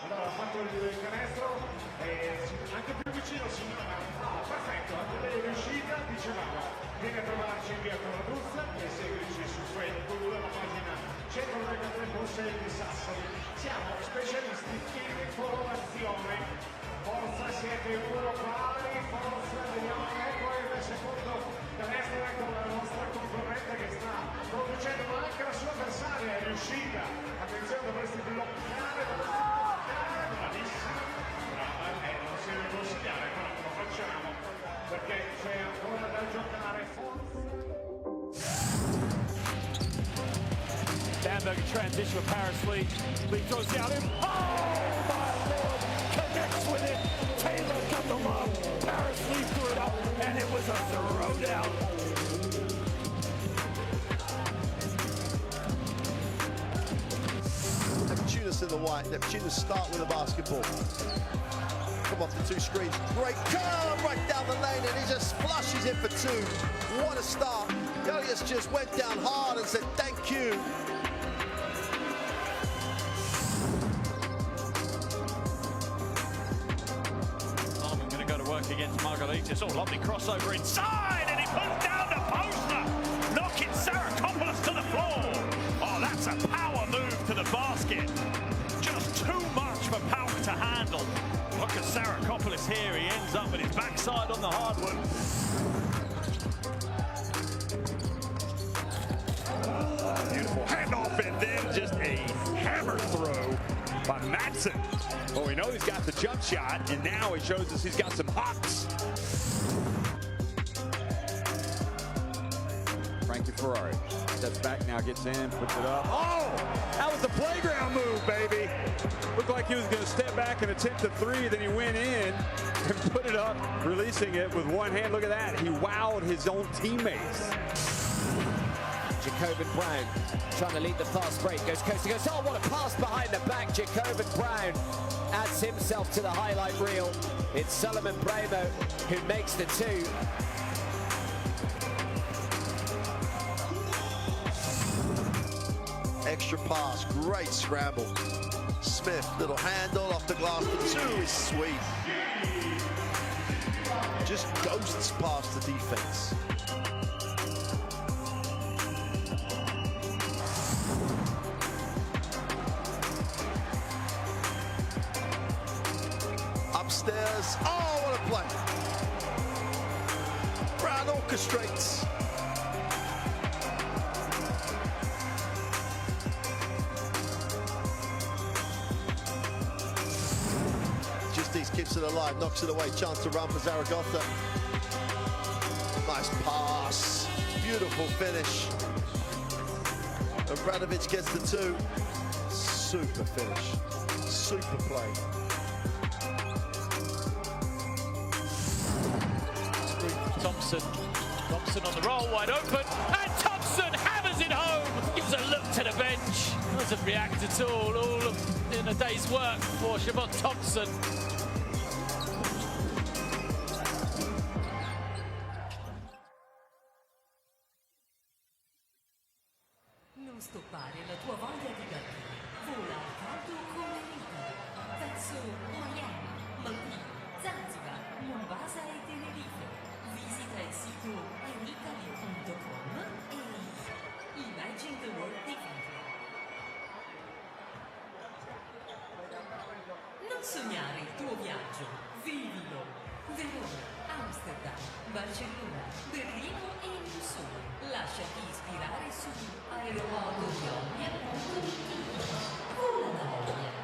Allora, ha fatto il canestro e anche più vicino signora. Ah, perfetto, anche lei è riuscita, dicevamo. Vieni a trovarci in via Corraduzza e seguici su Facebook, la pagina Centro del Caffè Consigli di Sassari. Siamo specialisti in colorazione. Forza, siete uno pari, forza, vediamo, ecco il secondo canestro con la nostra concorrente che sta producendo, ma anche la sua avversaria è riuscita. Attenzione, dovresti bloccare, bravissima, brava, non si deve consigliare, però lo facciamo, perché c'è ancora da giocare, Bamberg transition with Paris Lee. Lee throws down him. Oh my Lord! Connects with it. Taylor got the love. Paris Lee threw it up, and it was a throwdown. Neptunus in the white. Neptunus start with the basketball. Come off the two screens. Great curve right down the lane, and he just flushes it for two. What a start. Elias just went down hard and said thank you. Against Margaritis. Oh, lovely crossover inside, and he puts down the poster, knocking Sarakopoulos to the floor. Oh, that's a power move to the basket. Just too much for Pauk to handle. Look at Sarakopoulos here. He ends up with his backside on the hardwood. Beautiful handoff, and then just a hammer throw by Madsen. Well, we know he's got the jump shot, and now he shows us he's got some hops. Frankie Ferrari steps back now, gets in, puts it up. Oh, that was the playground move, baby. Looked like he was going to step back and attempt the three, then he went in and put it up, releasing it with one hand. Look at that. He wowed his own teammates. Jacobin Brown trying to lead the fast break, goes coast to coast. Oh, what a pass behind the back. Jacobin Brown adds himself to the highlight reel. It's Solomon Bramo who makes the two. Extra pass, great scramble. Smith, little handle off the glass for two is sweet. Just ghosts past the defense. Upstairs, oh, what a play. Brown orchestrates. Justice keeps it alive, knocks it away, chance to run for Zaragoza. Nice pass, beautiful finish. And Radovic gets the two. Super finish, super play. Thompson on the roll, wide open, and Thompson hammers it home. Gives a look to the bench, doesn't react at all in a day's work for Siobhan Thompson. Non stoppare la tua voglia di gattare. Vola a caldo come l'Italia. Verso Miami, Maldive, Zanzibar, Mombasa e Tenerife. Visita il sito eritalia.com e Imagine the World differently. Non sognare il tuo viaggio, vivilo. Verona, Amsterdam, Barcellona, Berlino e non solo. Lasciati ispirare su aeroportoiobbia.it. Vola d'aereo.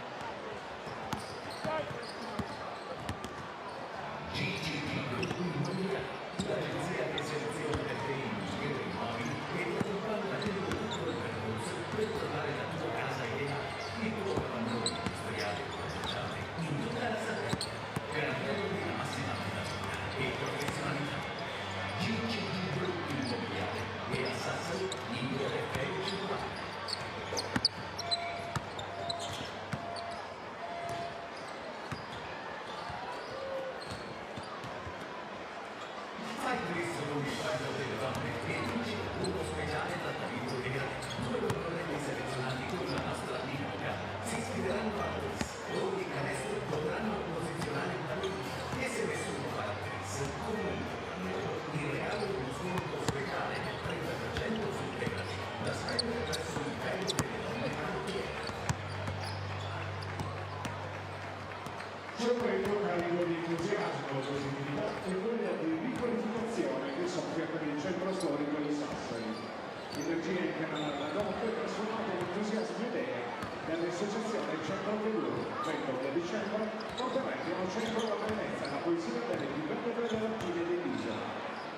C'è un momento carico di entusiasmo, positività e voglia di riqualificazione che soffia per il centro storico di Sassari. L'energia in canale da notte è trasformata in entusiasmo e idee dall'associazione Centro Velour, 20 dicembre, conferenziano Centro la bellezza e la poesia delle più belle dell'Alpine dell'isola.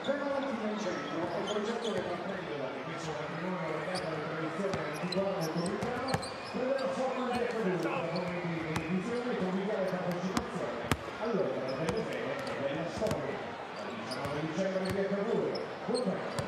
Per la mattina in centro è un progetto che partendo dall'inizio patrimonio legato alle tradizioni antiquane e comunitarie, prevede la forma di accaduta con edizione e conviviale partecipazione all'opera delle fede e della storia. Il 19 dicembre di Velour, convento.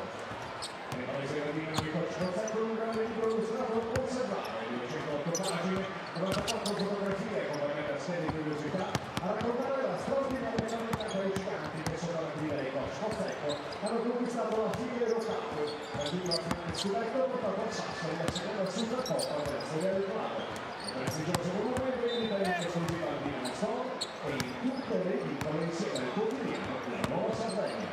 Le paesi del Dinamo Sassari un grande libro illustrato conservare, 208 pagine, 94 fotografie con veramente serie di curiosità, a raccontare la straordinaria qualità dei giganti che sono alla guida dei coach Secco hanno conquistato la figlia locale, la prima finale scudetto portato a Sassari la seconda Supercoppa della storia del club. Il prestigioso volume vendita in esclusiva al Dinamo Sassari e in tutte le edicole insieme al quotidiano La Nuova Sardegna.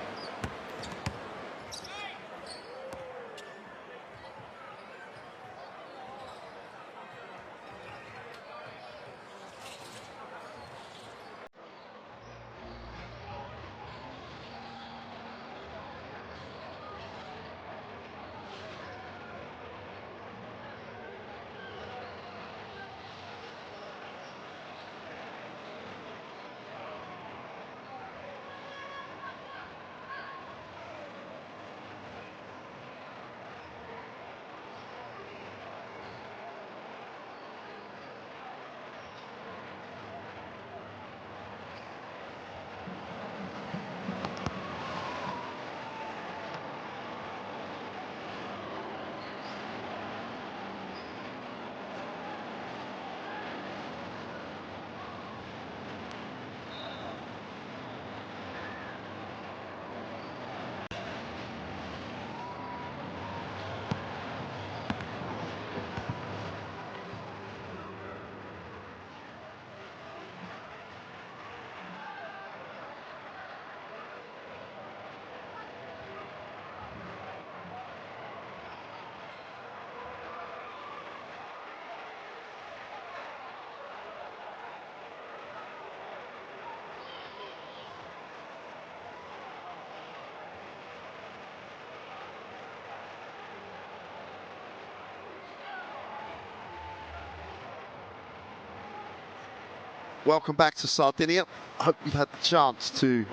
Welcome back to Sardinia. I hope you've had the chance to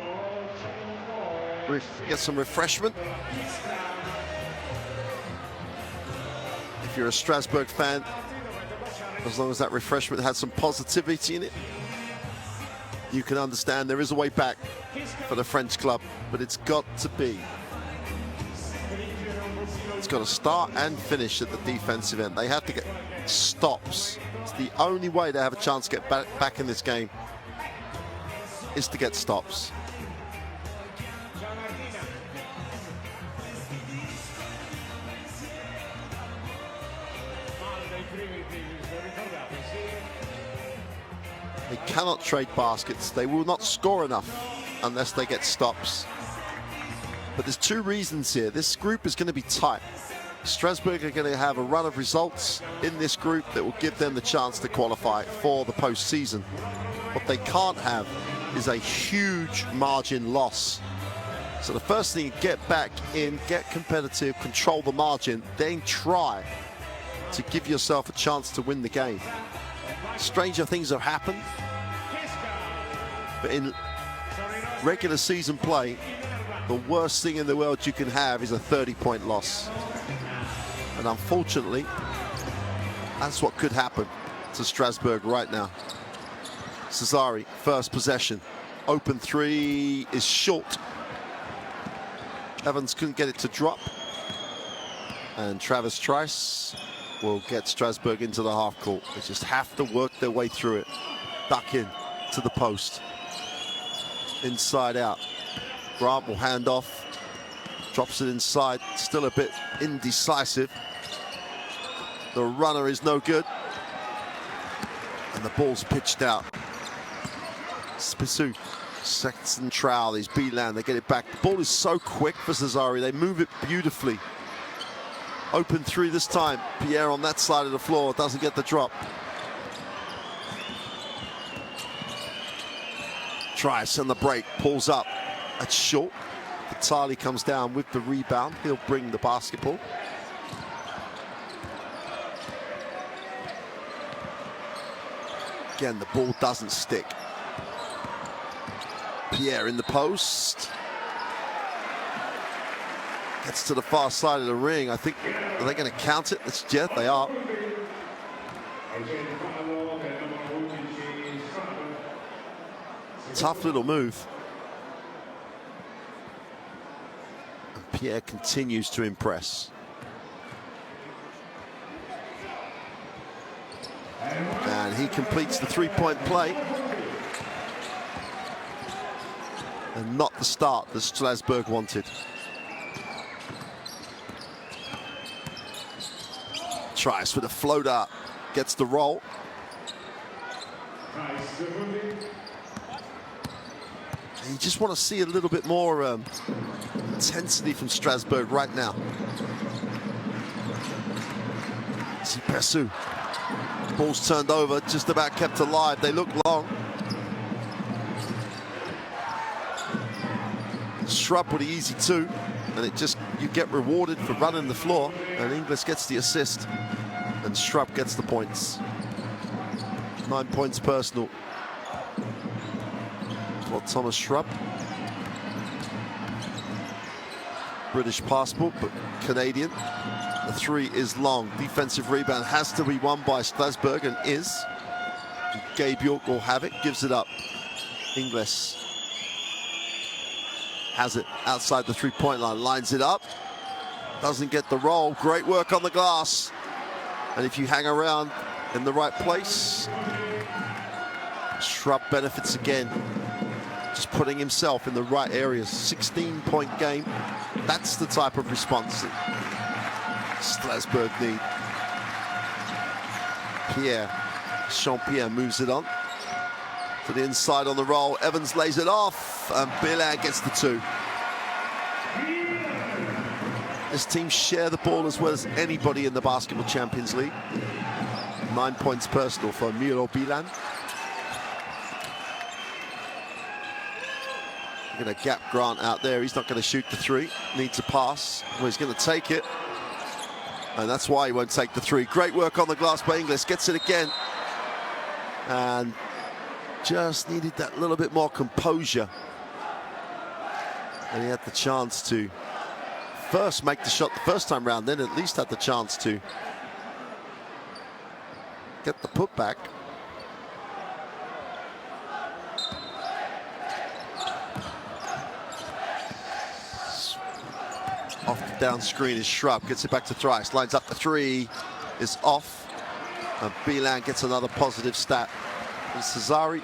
get some refreshment. If you're a Strasbourg fan, as long as that refreshment has some positivity in it, you can understand there is a way back for the French club, but it's got to be. It's got to start and finish at the defensive end. They have to get stops. It's the only way they have a chance to get back in this game is to get stops. They cannot trade baskets. They will not score enough unless they get stops. But there's two reasons here. This group is going to be tight. Strasbourg are going to have a run of results in this group that will give them the chance to qualify for the postseason. What they can't have is a huge margin loss. So the first thing, get back in, get competitive, control the margin, then try to give yourself a chance to win the game. Stranger things have happened, but in regular season play, the worst thing in the world you can have is a 30-point loss. And unfortunately, that's what could happen to Strasbourg right now. Sassari, first possession. Open three is short. Evans couldn't get it to drop. And Travis Trice will get Strasbourg into the half court. They just have to work their way through it. Duck in to the post. Inside out. Grant will hand off. Drops it inside. Still a bit indecisive. The runner is no good. And the ball's pitched out. Spissu. Sexton Trowell, he's Bilan, they get it back. The ball is so quick for Sassari, they move it beautifully. Open three this time. Pierre on that side of the floor, doesn't get the drop. Trice on the break, pulls up. That's short. Vitali comes down with the rebound. He'll bring the basketball. Again, the ball doesn't stick. Pierre in the post. Gets to the far side of the ring. I think, are they going to count it? Yeah, they are. Tough little move. And Pierre continues to impress. And he completes the three-point play. And not the start that Strasbourg wanted. Trice with a floater, gets the roll. And you just want to see a little bit more intensity from Strasbourg right now. See Persu. Ball's turned over, just about kept alive. They look long. Shrub with the easy two, and it just, you get rewarded for running the floor, and Inglis gets the assist, and Shrub gets the points. 9 points personal. Well, Thomas Shrub. British passport, but Canadian. The three is long. Defensive rebound has to be won by Strasbourg, and is. Gabe York will have it, gives it up. Inglis has it outside the three-point line, lines it up, doesn't get the roll. Great work on the glass. And if you hang around in the right place, Shrub benefits again. Just putting himself in the right areas. 16-point game. That's the type of response that Strasbourg need. Pierre, Jean-Pierre moves it on to the inside on the roll. Evans lays it off, and Bilan gets the two. This team share the ball as well as anybody in the Basketball Champions League. 9 points personal for Miro Bilan. We're going to gap Grant out there. He's not going to shoot the three. Needs a pass. Well, he's going to take it. And that's why he won't take the three. Great work on the glass by Inglis. Gets it again. And just needed that little bit more composure. And he had the chance to first make the shot the first time round, then at least had the chance to get the putback. Off the down screen is Shrub, gets it back to Thrice, lines up the three, is off. And Bilan gets another positive stat. And Sassari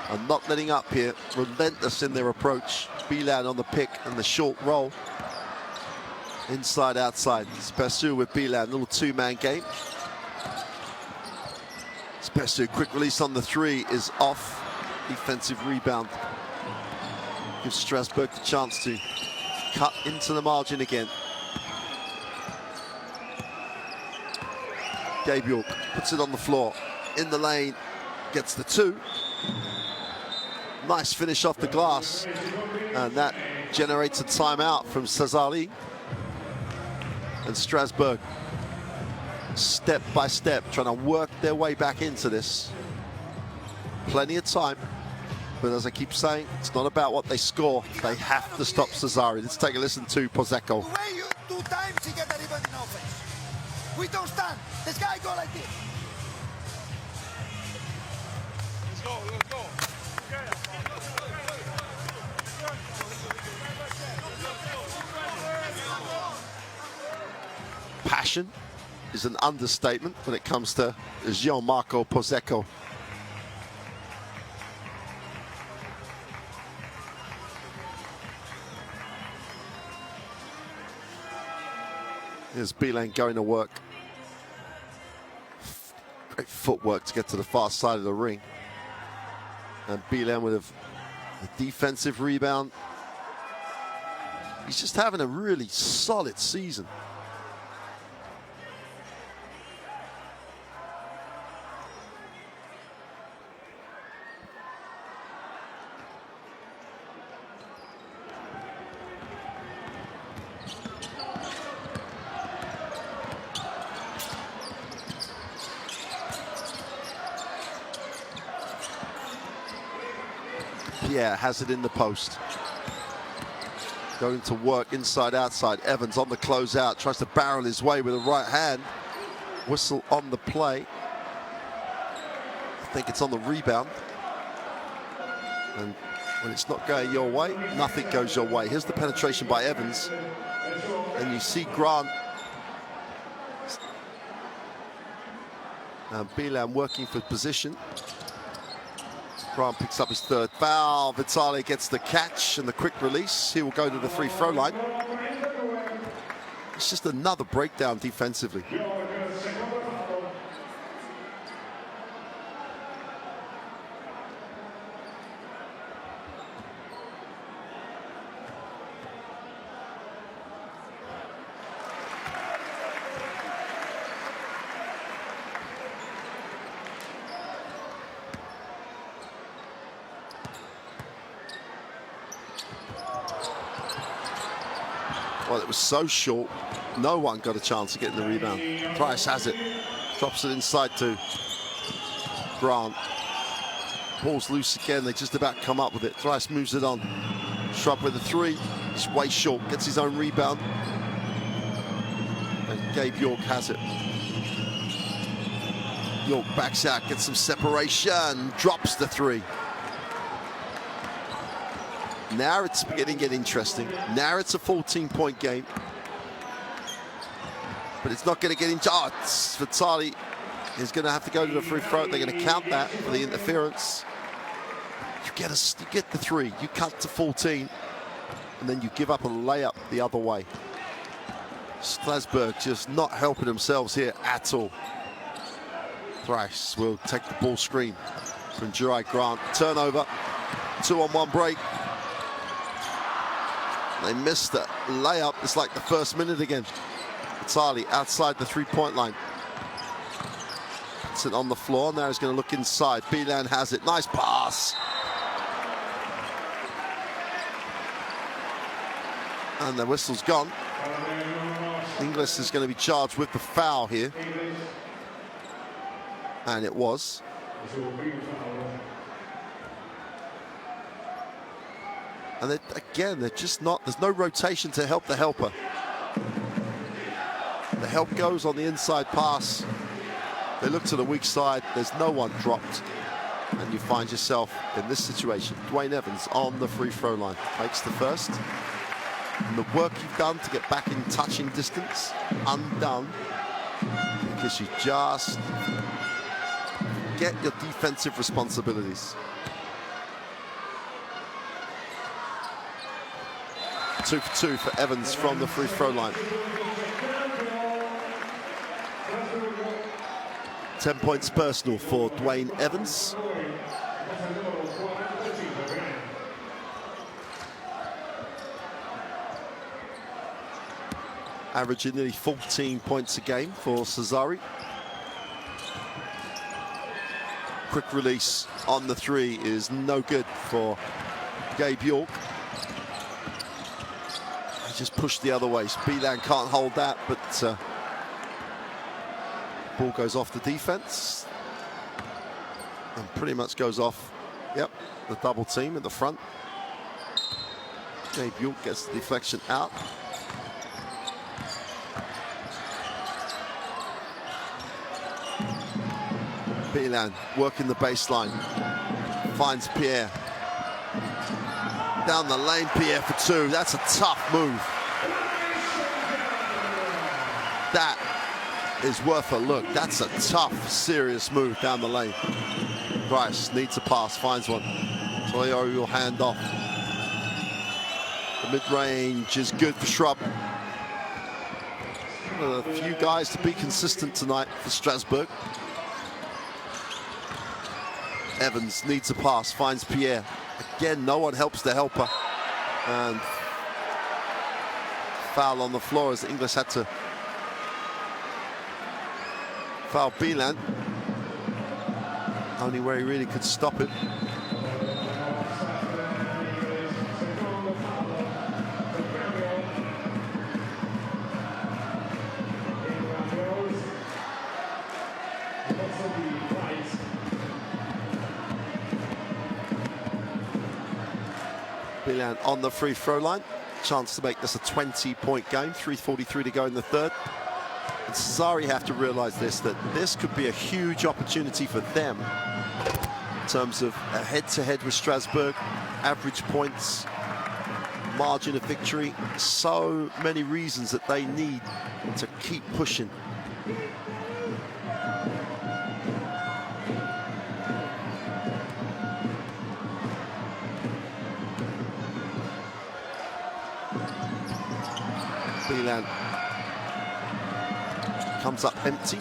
are not letting up here, relentless in their approach. Bilan on the pick and the short roll. Inside, outside. Spissu with Bilan, little two-man game. Spissu, quick release on the three is off. Defensive rebound. Gives Strasbourg the chance to cut into the margin again. Gabe York puts it on the floor. In the lane, gets the two. Nice finish off the glass. And that generates a timeout from Sassari. And Strasbourg, step by step, trying to work their way back into this. Plenty of time. But as I keep saying, it's not about what they score. They have to stop Sassari. Let's take a listen to Pozzecco. The way you 2 times he get the rebound in offense. We don't stand. This guy go like this. Let's go, let's go. Passion is an understatement when it comes to Gianmarco Pozzecco. Here's Bilan going to work. Great footwork to get to the far side of the ring. And Bilan with a defensive rebound. He's just having a really solid season. Pierre has it in the post. Going to work inside, outside. Evans on the closeout, tries to barrel his way with a right hand. Whistle on the play. I think it's on the rebound. And when it's not going your way, nothing goes your way. Here's the penetration by Evans. And you see Grant and Bilan working for position. Grant picks up his 3rd foul. Vitali gets the catch and the quick release. He will go to the free throw line. It's just another breakdown defensively. Well, it was so short, no one got a chance to get in the rebound. Price has it, drops it inside to Grant. Ball's loose again, they just about come up with it. Thrice moves it on. Shrub with a 3, he's way short, gets his own rebound. And Gabe York has it. York backs out, gets some separation, drops the 3. Now it's beginning to get interesting. Now it's a 14-point game. But it's not going to get into... Oh, Vitali is going to have to go to the free throw. They're going to count that for the interference. You get the 3. You cut to 14. And then you give up a layup the other way. Strasbourg just not helping themselves here at all. Thrice will take the ball screen from Jeri Grant. Turnover. 2-on-1 break. They missed the layup. It's like the first minute again. Vitali outside the 3-point line. Puts it on the floor. Now he's going to look inside. Bilan has it. Nice pass. And the whistle's gone. Inglis is going to be charged with the foul here. And it was. And again, they're just not, there's no rotation to help the helper. The help goes on the inside pass. They look to the weak side, there's no one dropped. And you find yourself in this situation. Dwayne Evans on the free throw line. Makes the first. And the work you've done to get back in touching distance, undone. Because you just get your defensive responsibilities. 2 for 2 for Evans from the free throw line. 10 points personal for Dwayne Evans. Averaging nearly 14 points a game for Sassari. Quick release on the three is no good for Gabe York. He just pushed the other way. Bilan can't hold that, but ball goes off the defense and pretty much goes off, yep, the double team at the front. Gabe York gets the deflection out. Bilan working the baseline, finds Pierre. Down the lane, Pierre for two. That's a tough move. That is worth a look. That's a tough, serious move down the lane. Bryce needs a pass, finds one. Toyo will hand off. The mid-range is good for Shrub. One of the few guys to be consistent tonight for Strasbourg. Evans needs a pass, finds Pierre. Again, no one helps the helper. And foul on the floor as Inglis had to foul Bilan. Only where he really could stop it. Bilan on the free throw line. Chance to make this a 20-point game. 3:43 to go in the third. And Sassari have to realize this, that this could be a huge opportunity for them in terms of a head-to-head with Strasbourg, average points, margin of victory. So many reasons that they need to keep pushing. Bilan comes up empty.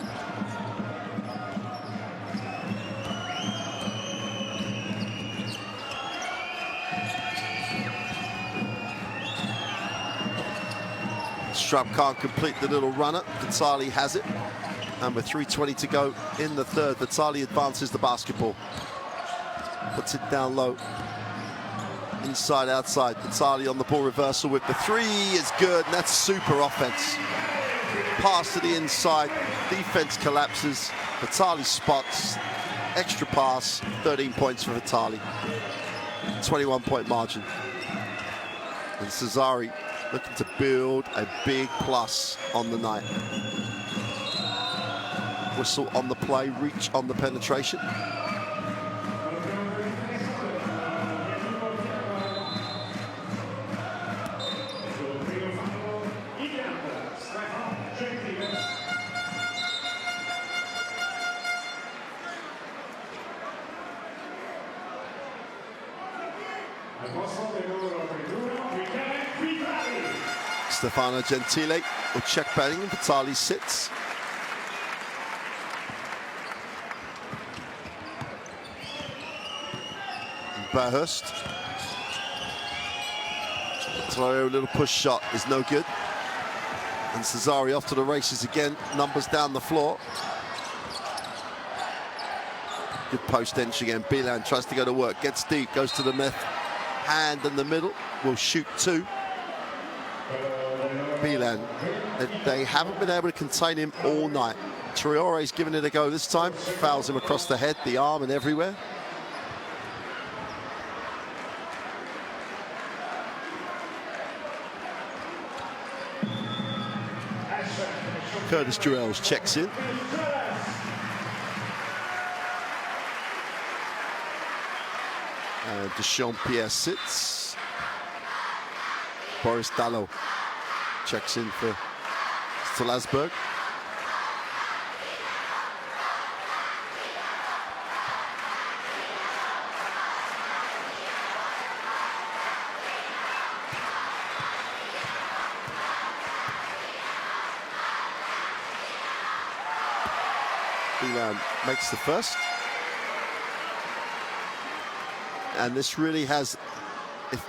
Shrub can't complete the little runner. Vitali has it. And with 3:20 to go in the third, Vitali advances the basketball. Puts it down low. Inside, outside. Vitali on the ball reversal with the three is good, and that's super offense. Pass to the inside, defense collapses. Vitali spots, extra pass, 13 points for Vitali. 21-point margin. And Sassari looking to build a big plus on the night. Whistle on the play, reach on the penetration. Stefano Gentile will check batting, and Vitali sits. Bahurst. Toyo, little push shot is no good. And Sassari off to the races again. Numbers down the floor. Good post entry again. Bilan tries to go to work, gets deep, goes to the left hand in the middle. Will shoot two. Bilan, they haven't been able to contain him all night. Traore's given it a go this time. Fouls him across the head, the arm, and everywhere. Curtis Jewels checks in. And Dechampierre sits. Boris Dallo checks in for Strasbourg. Bilan makes the first. And this really has, if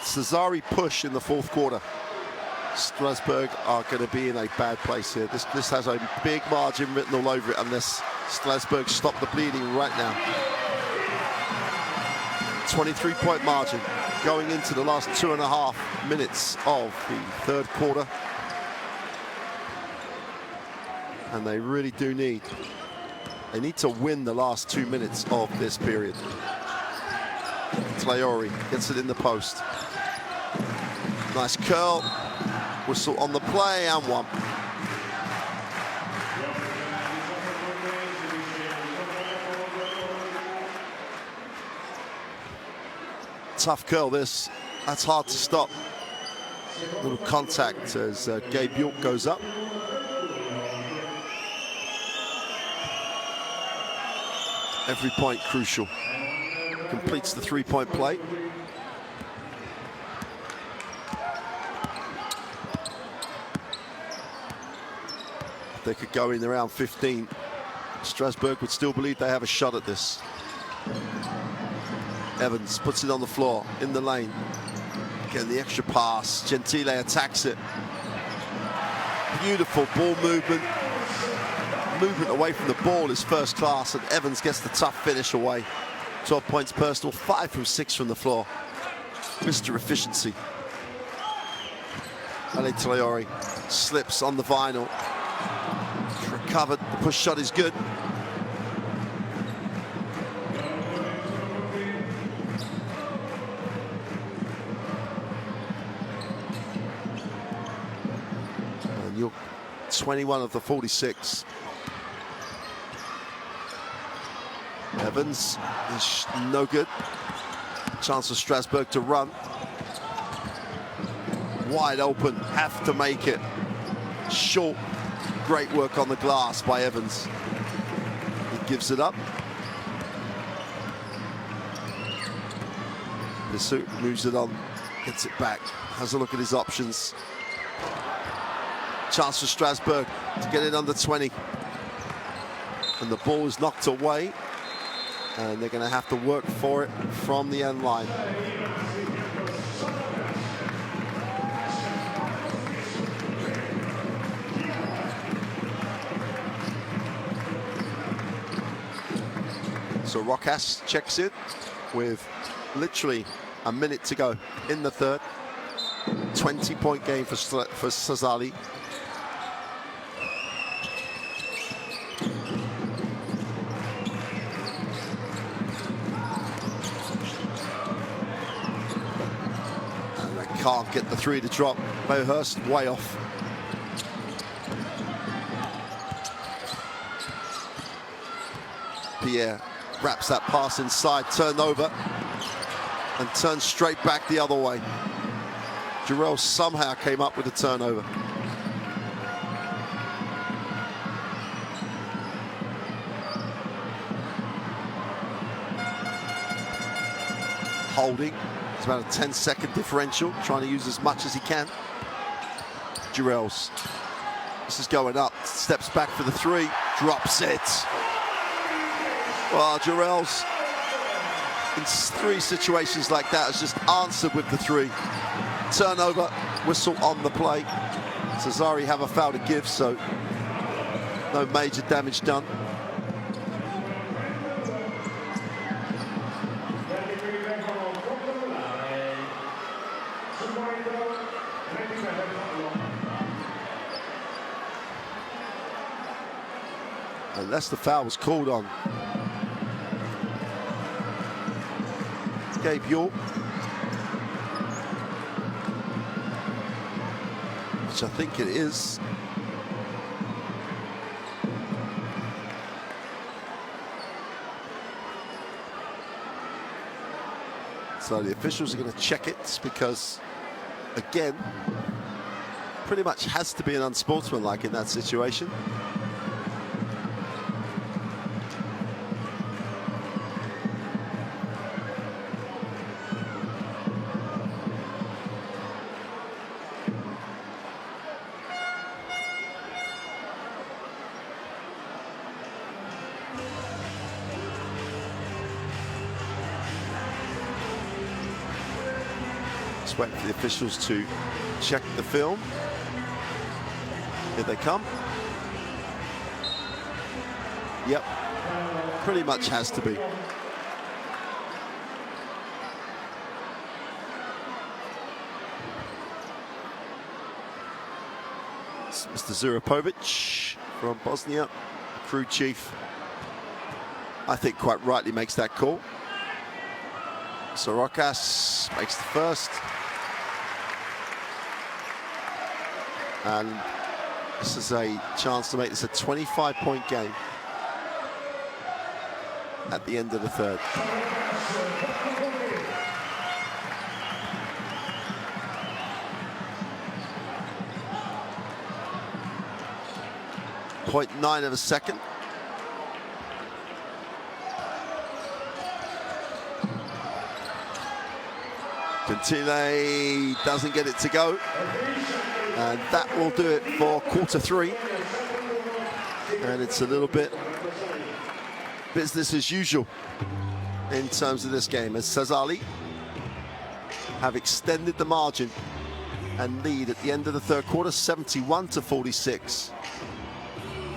Sassari push in the fourth quarter, Strasbourg are going to be in a bad place here. This has a big margin written all over it unless Strasbourg stop the bleeding right now. 23-point margin going into the last 2.5 minutes of the third quarter. And they really do need to win the last 2 minutes of this period. Traore gets it in the post. Nice curl. Whistle on the play and one. Tough curl this. That's hard to stop. Little contact as Gabe York goes up. Every point crucial. Completes the three-point play. They could go in around 15. Strasbourg would still believe they have a shot at this. Evans puts it on the floor, in the lane. Getting the extra pass. Gentile attacks it. Beautiful ball movement. Movement away from the ball is first class, and Evans gets the tough finish away. 12 points personal, 5 from 6 from the floor. Mr. Efficiency. Ale Traore slips on the vinyl. Recovered, the push shot is good. And you're 21 of the 46. Evans is no good. Chance for Strasbourg to run. Wide open, have to make it. Short, great work on the glass by Evans. He gives it up. Bissout moves it on, gets it back, has a look at his options. Chance for Strasbourg to get it under 20. And the ball is knocked away. And they're going to have to work for it from the end line. So Rocas checks in with literally a minute to go in the third. 20-point game for Sassari. Can't get the three to drop. Bowhurst way off. Pierre wraps that pass inside, turned over, and turned straight back the other way. Jarrell somehow came up with a turnover. Holding. It's about a 10-second differential, trying to use as much as he can. Jarrell's. This is going up, steps back for the three, drops it. Well, Jarrell's in 3 situations like that has just answered with the 3. Turnover, whistle on the play. Sassari have a foul to give, so no major damage done. Unless the foul was called on Gabe York, which I think it is. So the officials are going to check it because, again, pretty much has to be an unsportsmanlike in that situation. wait for the officials to check the film. Here they come. Yep, pretty much has to be. It's Mr. Zurapovic from Bosnia, crew chief. I think quite rightly makes that call. Sorokas makes the first. And this is a chance to make this a 25-point game at the end of the third. .9 of a second. Gentile doesn't get it to go. And that will do it for quarter three. And it's a little bit business as usual in terms of this game, as Sassari have extended the margin and lead at the end of the third quarter, 71-46.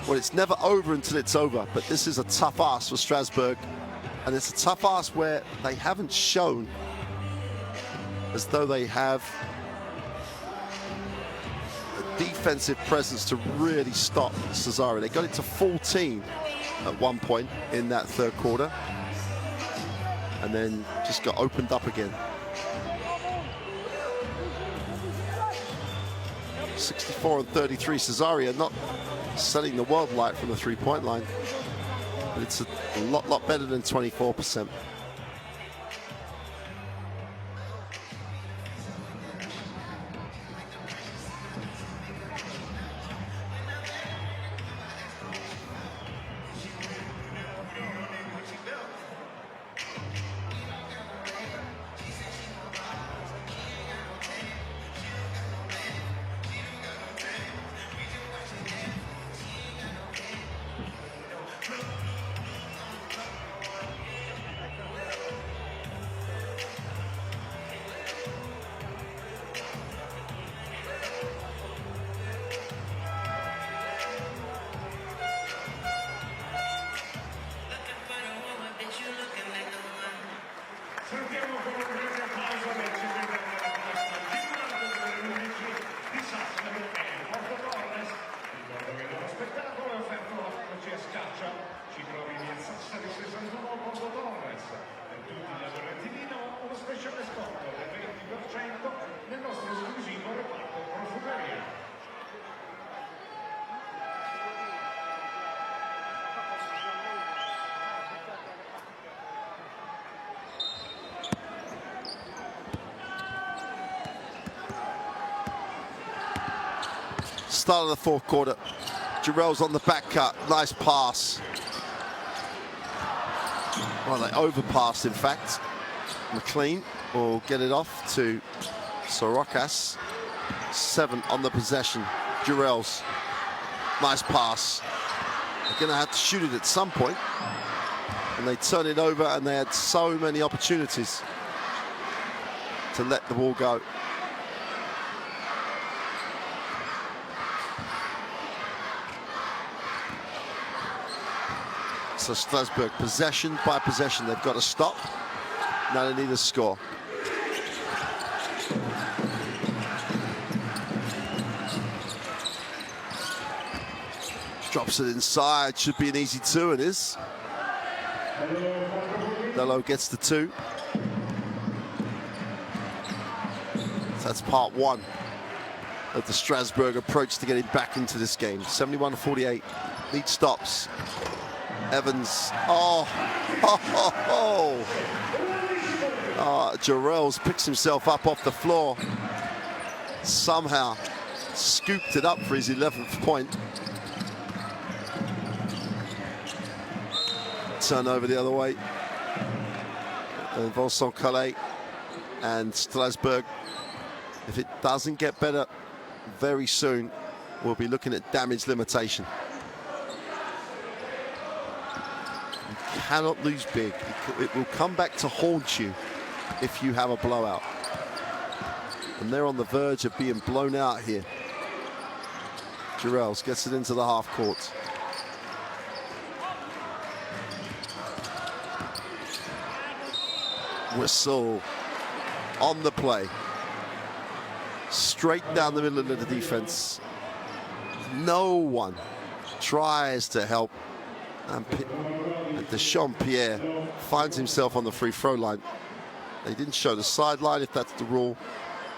Well, it's never over until it's over, but this is a tough ask for Strasbourg, and it's a tough ask where they haven't shown as though they have a defensive presence to really stop Sassari. They got it to 14 at one point in that third quarter, and then just got opened up again. 64-33, Sassari are not setting the world light from the three-point line, but it's a lot better than 24%. Sentiamo con un grande applauso le celebre della di Sassari e Porto Torres. Ricordo che il loro spettacolo è offerto dalla farmacia Scaccia. Ci trovi in Sassari 61 Porto Torres. Per tutti gli aderenti Dinamo uno speciale sconto del 20% nel nostro esclusivo reparto profumeria. Start of the fourth quarter. Jarrell's on the back cut. Nice pass. Well, they overpassed, in fact. McLean will get it off to Sorokas. 7 on the possession. Jarrell's. Nice pass. They're going to have to shoot it at some point. And they turn it over, and they had so many opportunities to let the ball go. So Strasbourg, possession by possession, they've got to stop. Now they need a score. Drops it inside, should be an easy 2, it is. Dello gets the 2. So that's part 1 of the Strasbourg approach to getting back into this game. 71-48, lead stops. Evans, Jarrell's picks himself up off the floor. Somehow scooped it up for his 11th point. Turn over the other way. And Vincent Collet and Strasbourg, if it doesn't get better very soon, we'll be looking at damage limitation. Cannot lose big. It will come back to haunt you if you have a blowout. And they're on the verge of being blown out here. Girels gets it into the half court. Whistle on the play. Straight down the middle of the defense. No one tries to help. And Deschamps-Pierre finds himself on the free throw line. They didn't show the sideline, if that's the rule.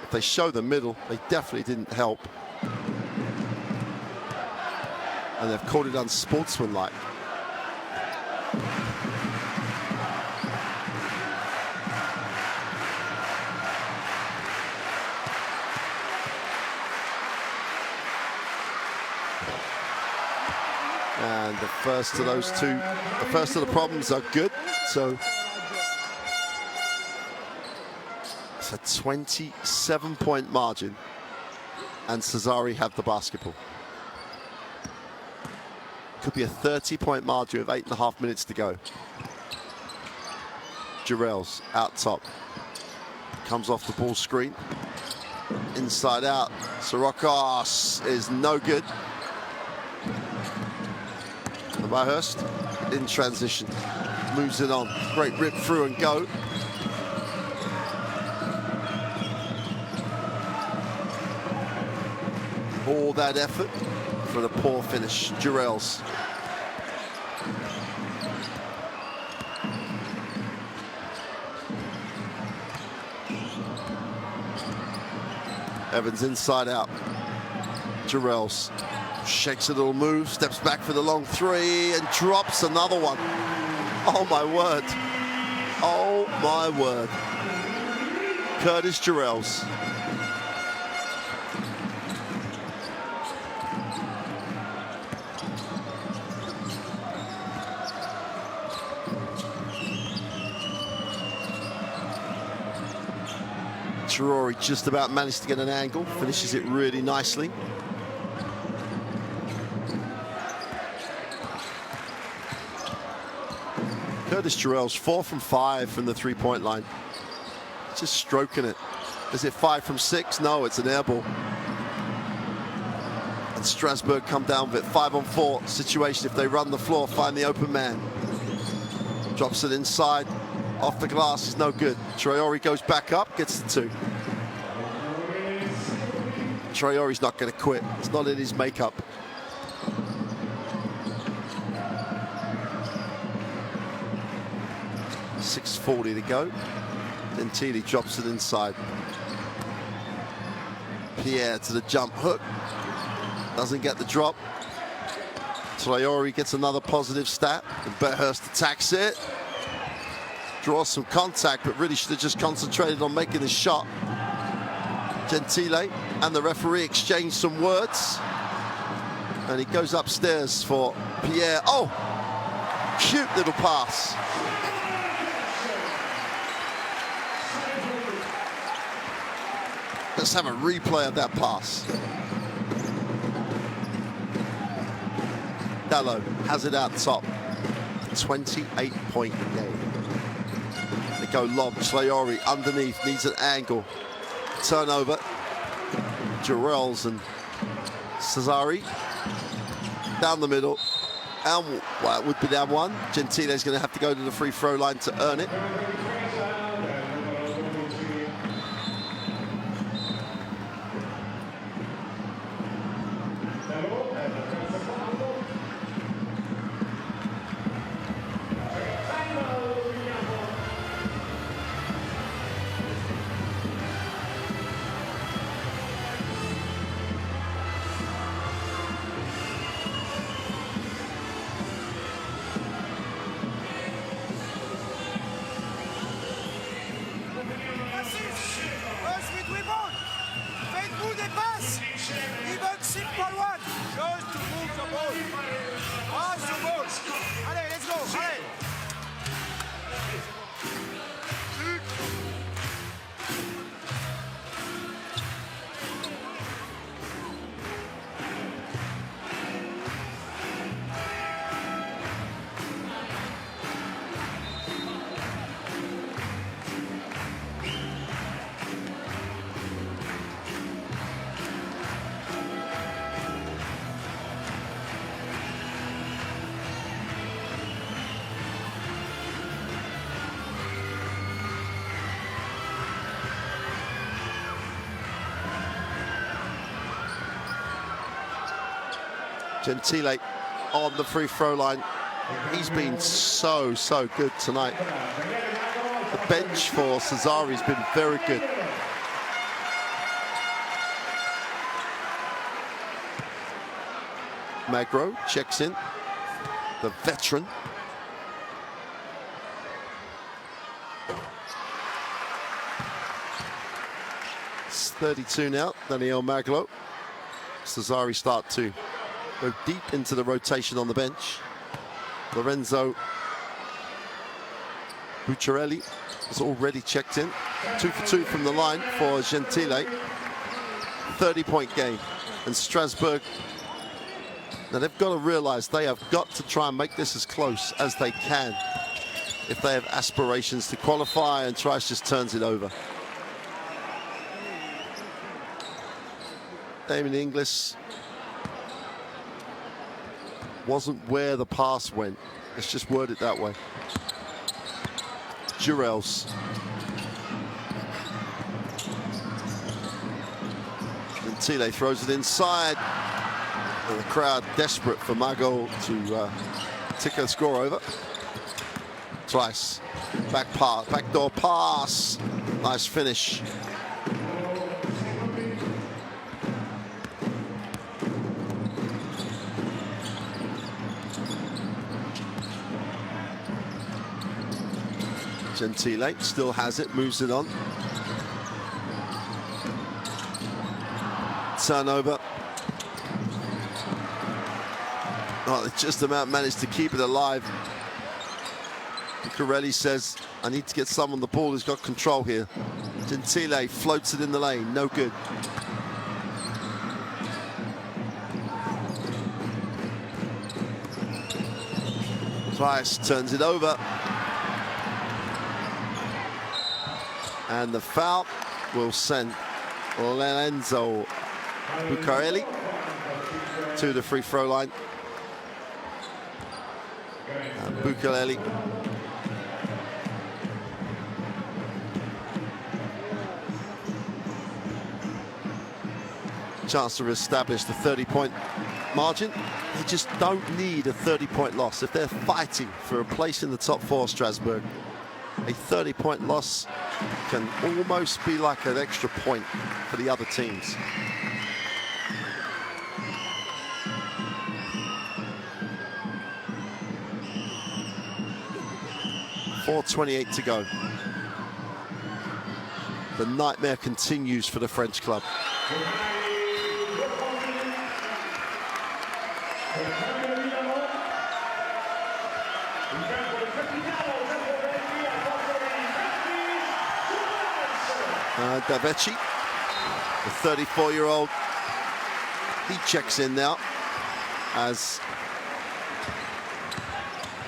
If they show the middle, they definitely didn't help. And they've called it unsportsmanlike. And the first of those two, the first of the problems are good. So it's a 27-point margin, and Sassari have the basketball. Could be a 30-point margin with 8.5 minutes to go. Girels out top. Comes off the ball screen. Inside out. Sirocos is no good. Bahurst in transition. Moves it on. Great rip through and go. All that effort for the poor finish. Girels. Evans inside out. Girels shakes a little move, steps back for the long three, and drops another one. Oh my word. Oh my word. Curtis Girels. Traore just about managed to get an angle, finishes it really nicely. Curtis Girels 4 from 5 from the three-point line. Just stroking it. Is it 5 from 6? No, it's an air ball. And Strasbourg come down with it. 5-on-4 situation. If they run the floor, find the open man. Drops it inside. Off the glass is no good. Traore goes back up, gets the 2. Traore's not going to quit. It's not in his makeup. .640 to go. Then Thiele drops it inside. Pierre to the jump hook. Doesn't get the drop. Traore gets another positive stat. And Bahurst attacks it. Draws some contact, but really should have just concentrated on making the shot. Gentile and the referee exchange some words. And he goes upstairs for Pierre. Oh! Cute little pass. Let's have a replay of that pass. Dallo has it out top. 28-point game. They go lob. Traore underneath, needs an angle. Turnover. Girels and Sassari. Down the middle. And well, it would be down one. Gentile's going to have to go to the free throw line to earn it. Gentile on the free throw line. He's been so good tonight. The bench for Sassari has been very good. Magro checks in, the veteran. It's 32 now, Daniel Maglo. Sassari start to go deep into the rotation on the bench. Lorenzo Bucciarelli has already checked in. 2 for 2 from the line for Gentile. 30-point game. And Strasbourg, now they've got to realize they have got to try and make this as close as they can if they have aspirations to qualify, and Trice just turns it over. Damien Inglis wasn't where the pass went. Let's just word it that way. Jurels. Gentile throws it inside. And the crowd desperate for Mago to tick a score over. Trice. Backdoor pass. Nice finish. Gentile still has it, moves it on. Turnover. Oh, they just about managed to keep it alive. Bucciarelli says, I need to get someone the ball who's got control here. Gentile floats it in the lane, no good. Trice turns it over. And the foul will send Lorenzo Bucciarelli to the free throw line. And Bucciarelli chance to establish the 30-point margin. They just don't need a 30-point loss. If they're fighting for a place in the top 4, Strasbourg, a 30-point loss can almost be like an extra point for the other teams. .428 to go. The nightmare continues for the French club. Davecchi, the 34-year-old, he checks in now as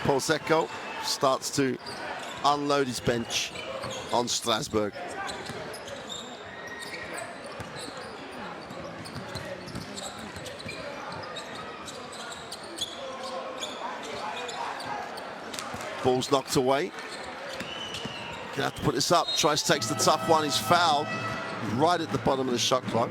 Polsecco starts to unload his bench on Strasbourg. Ball's knocked away. Gonna have to put this up. Trice takes the tough one. He's fouled right at the bottom of the shot clock.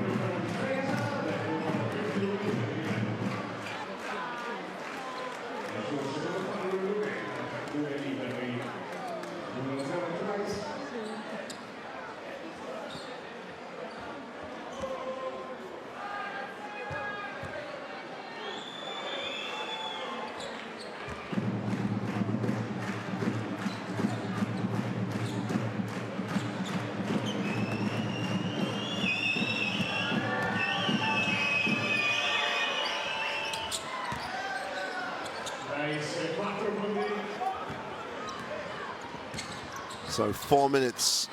So 4 minutes.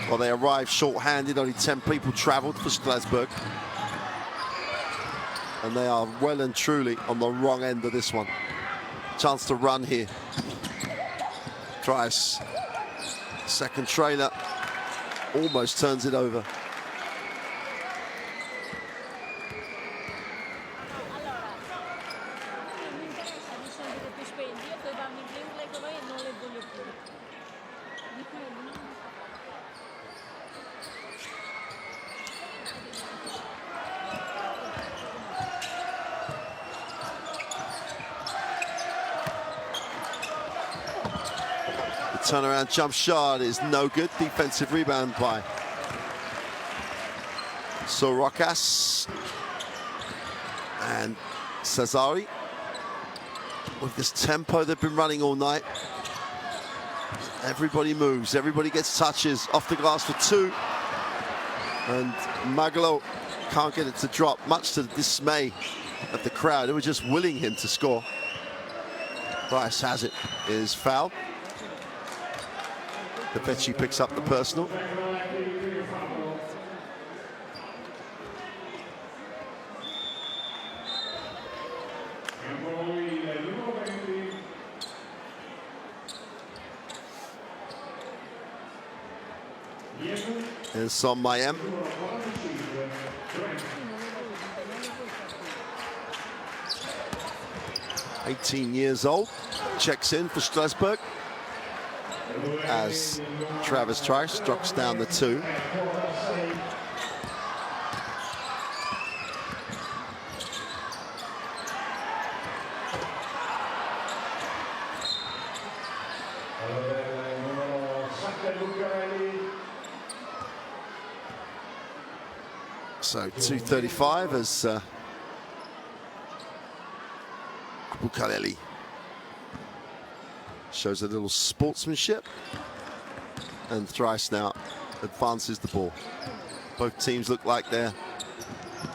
Well, they arrived short-handed, only 10 people travelled for Strasbourg. And they are well and truly on the wrong end of this one. Chance to run here. Trice, second trailer, almost turns it over. Turnaround jump shot is no good. Defensive rebound by Sorokas. And Sassari, with this tempo they've been running all night, everybody moves, everybody gets touches. Off the glass for two. And Magalo can't get it to drop, much to the dismay of the crowd who were just willing him to score. Bryce has it, is fouled. The Vecchi picks up the personal. And Son Mayem. (18 years old), checks in for Strasbourg as Travis Trice drops down the two. So 2:35 as Bukaleli shows a little sportsmanship, and Thrice now advances the ball. Both teams look like they're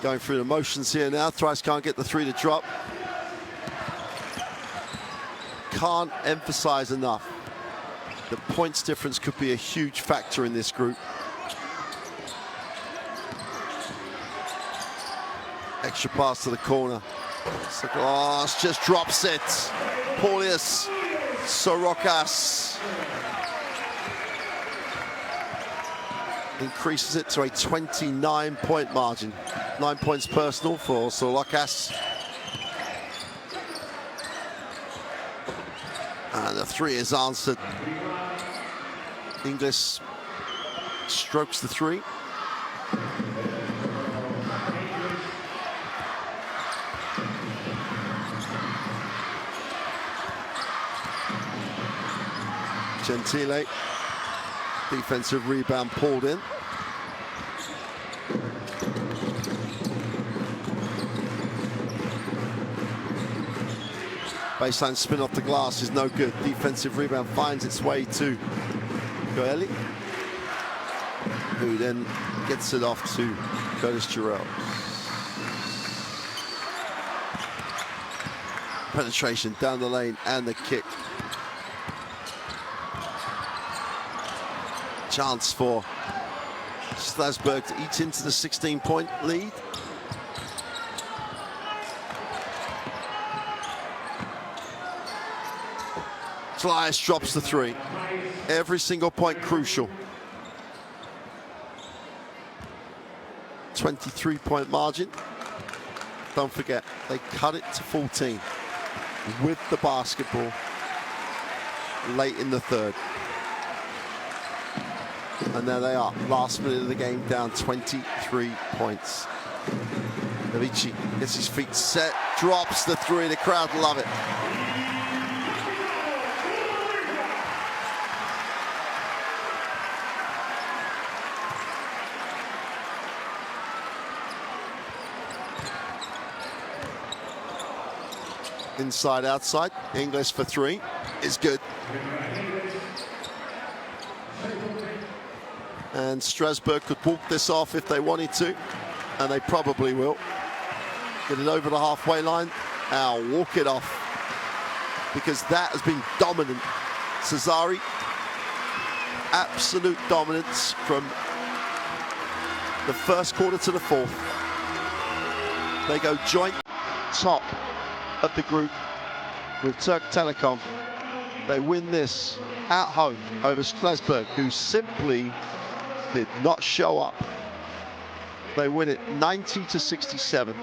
going through the motions here now. Thrice can't get the three to drop. Can't emphasize enough, the points difference could be a huge factor in this group. Extra pass to the corner. Glass just drops it. Paulius Sorokas increases it to a 29-point margin. 9 points personal for Sorokas. And the three is answered. Inglis strokes the three. Gentile, defensive rebound pulled in. Baseline spin off the glass is no good. Defensive rebound finds its way to Goeli, who then gets it off to Curtis Jarrell. Penetration down the lane and the kick. Chance for Strasbourg to eat into the 16-point lead. Flyers drops the three. Every single point crucial. 23-point margin. Don't forget, they cut it to 14 with the basketball late in the third. And there they are, last minute of the game, down 23 points. Novici gets his feet set, drops the three, the crowd love it. Inside, outside, Inglis for three is good. And Strasbourg could walk this off if they wanted to, and they probably will. Get it over the halfway line, now walk it off, because that has been dominant. Sassari, absolute dominance from the first quarter to the fourth. They go joint top of the group with Turk Telekom. They win this at home over Strasbourg, who simply did not show up. They win it 90-67.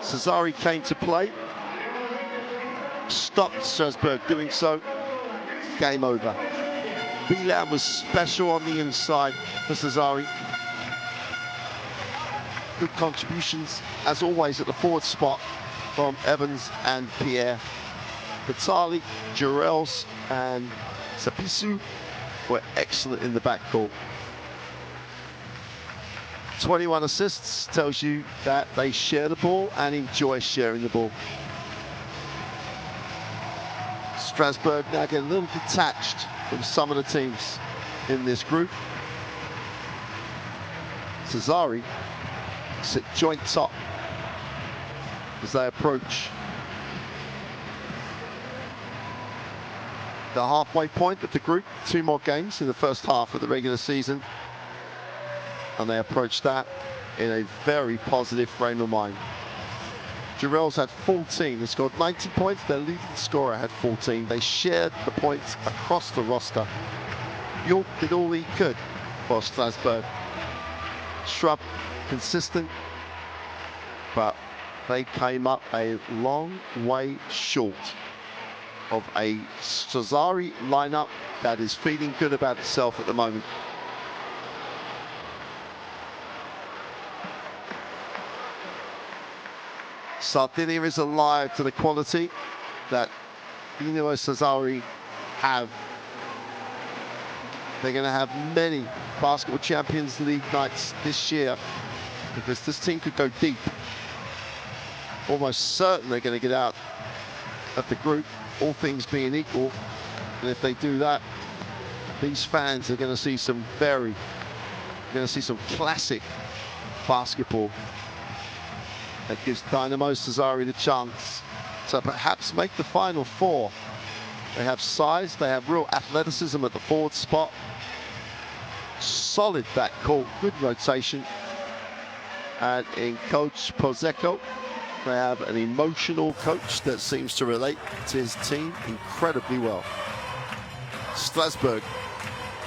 Sassari came to play, stopped Strasbourg doing so. Game over. Bilan was special on the inside for Sassari. Good contributions, as always, at the forward spot from Evans and Pierre. Vitali, Jarrells, and Sapisu were excellent in the backcourt. 21 assists tells you that they share the ball and enjoy sharing the ball. Strasbourg now get a little detached from some of the teams in this group. Sassari sit joint top as they approach the halfway point of the group. 2 more games in the first half of the regular season, and they approach that in a very positive frame of mind. Jarrell's had 14. They scored 90 points. Their leading scorer had 14. They shared the points across the roster. York did all he could for Strasbourg. Shrub consistent, but they came up a long way short of a Sassari lineup that is feeling good about itself at the moment. Sardinia is alive to the quality that Dinamo Sassari have. They're going to have many Basketball Champions League nights this year because this team could go deep. Almost certain they're going to get out of the group, all things being equal. And if they do that, these fans are going to see some classic basketball that gives Dinamo Sassari the chance to perhaps make the Final Four. They have size, they have real athleticism at the forward spot. Solid backcourt, good rotation. And in Coach Pozecco, they have an emotional coach that seems to relate to his team incredibly well. Strasbourg,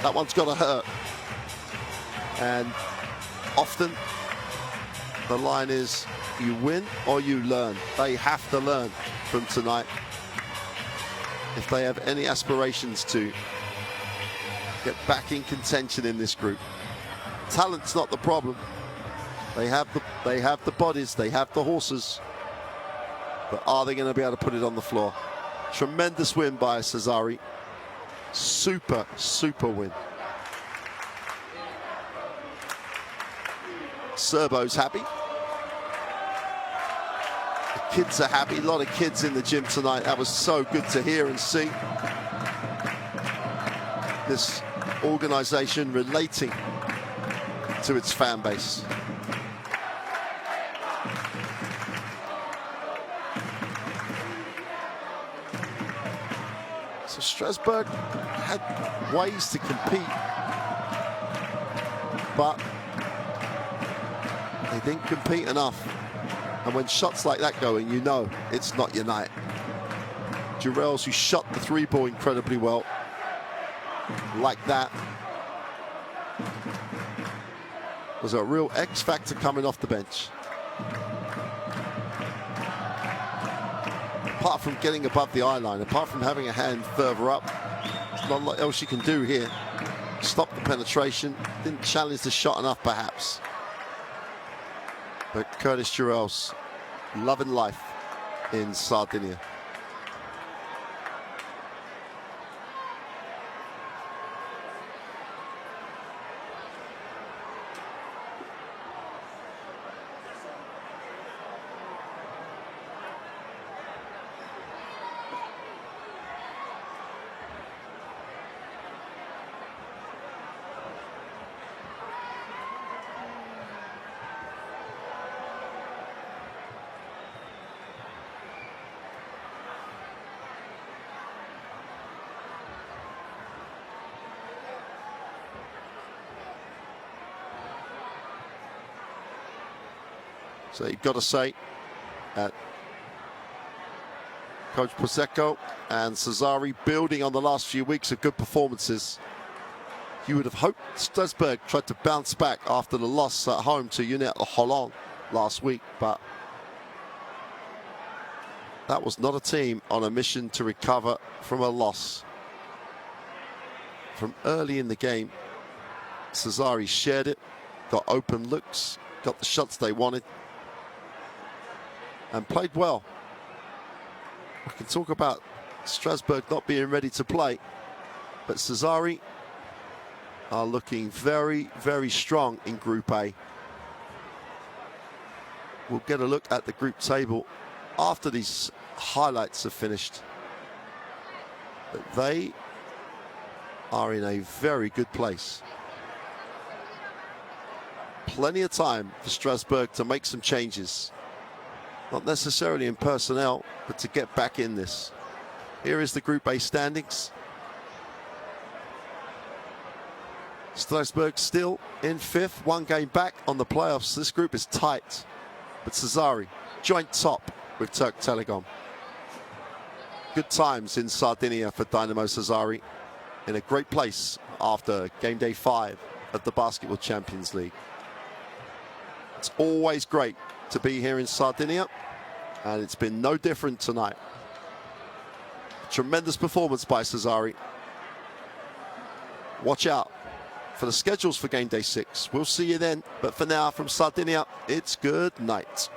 that one's got to hurt. And often the line is, you win or you learn. They have to learn from tonight if they have any aspirations to get back in contention in this group. Talent's not the problem. They have the bodies, they have the horses, but are they going to be able to put it on the floor? Tremendous win by Sassari. Super win. Serbo's happy. The kids are happy. A lot of kids in the gym tonight. That was so good to hear and see. This organization relating to its fan base. So Strasbourg had ways to compete, but they didn't compete enough. And when shots like that go in, you know it's not your night. Jarrell's, who shot the 3-ball incredibly well, like that, was a real X factor coming off the bench. Apart from getting above the eye line, apart from having a hand further up, there's not a lot else you can do here. Stop the penetration, didn't challenge the shot enough perhaps. But Curtis Jarrell's loving life in Sardinia. So you've got to say that Coach Pozecco and Sassari, building on the last few weeks of good performances, you would have hoped Strasbourg tried to bounce back after the loss at home to Unit Holland last week, but that was not a team on a mission to recover from a loss. From early in the game, Sassari shared it, got open looks, got the shots they wanted, and played well. We can talk about Strasbourg not being ready to play, But Sassari are looking very, very strong in Group A. We'll get a look at the group table after these highlights are finished. But they are in a very good place. Plenty of time for Strasbourg to make some changes. Not necessarily in personnel, but to get back in this. Here is the Group A standings. Strasbourg still in 5th, 1 game back on the playoffs. This group is tight, but Sassari joint top with Turk Telekom. Good times in Sardinia for Dinamo Sassari, in a great place after game day 5 of the Basketball Champions League. It's always great to be here in Sardinia, and it's been no different tonight. Tremendous performance by Sassari. Watch out for the schedules for game day 6. We'll see you then, but for now, from Sardinia, it's good night.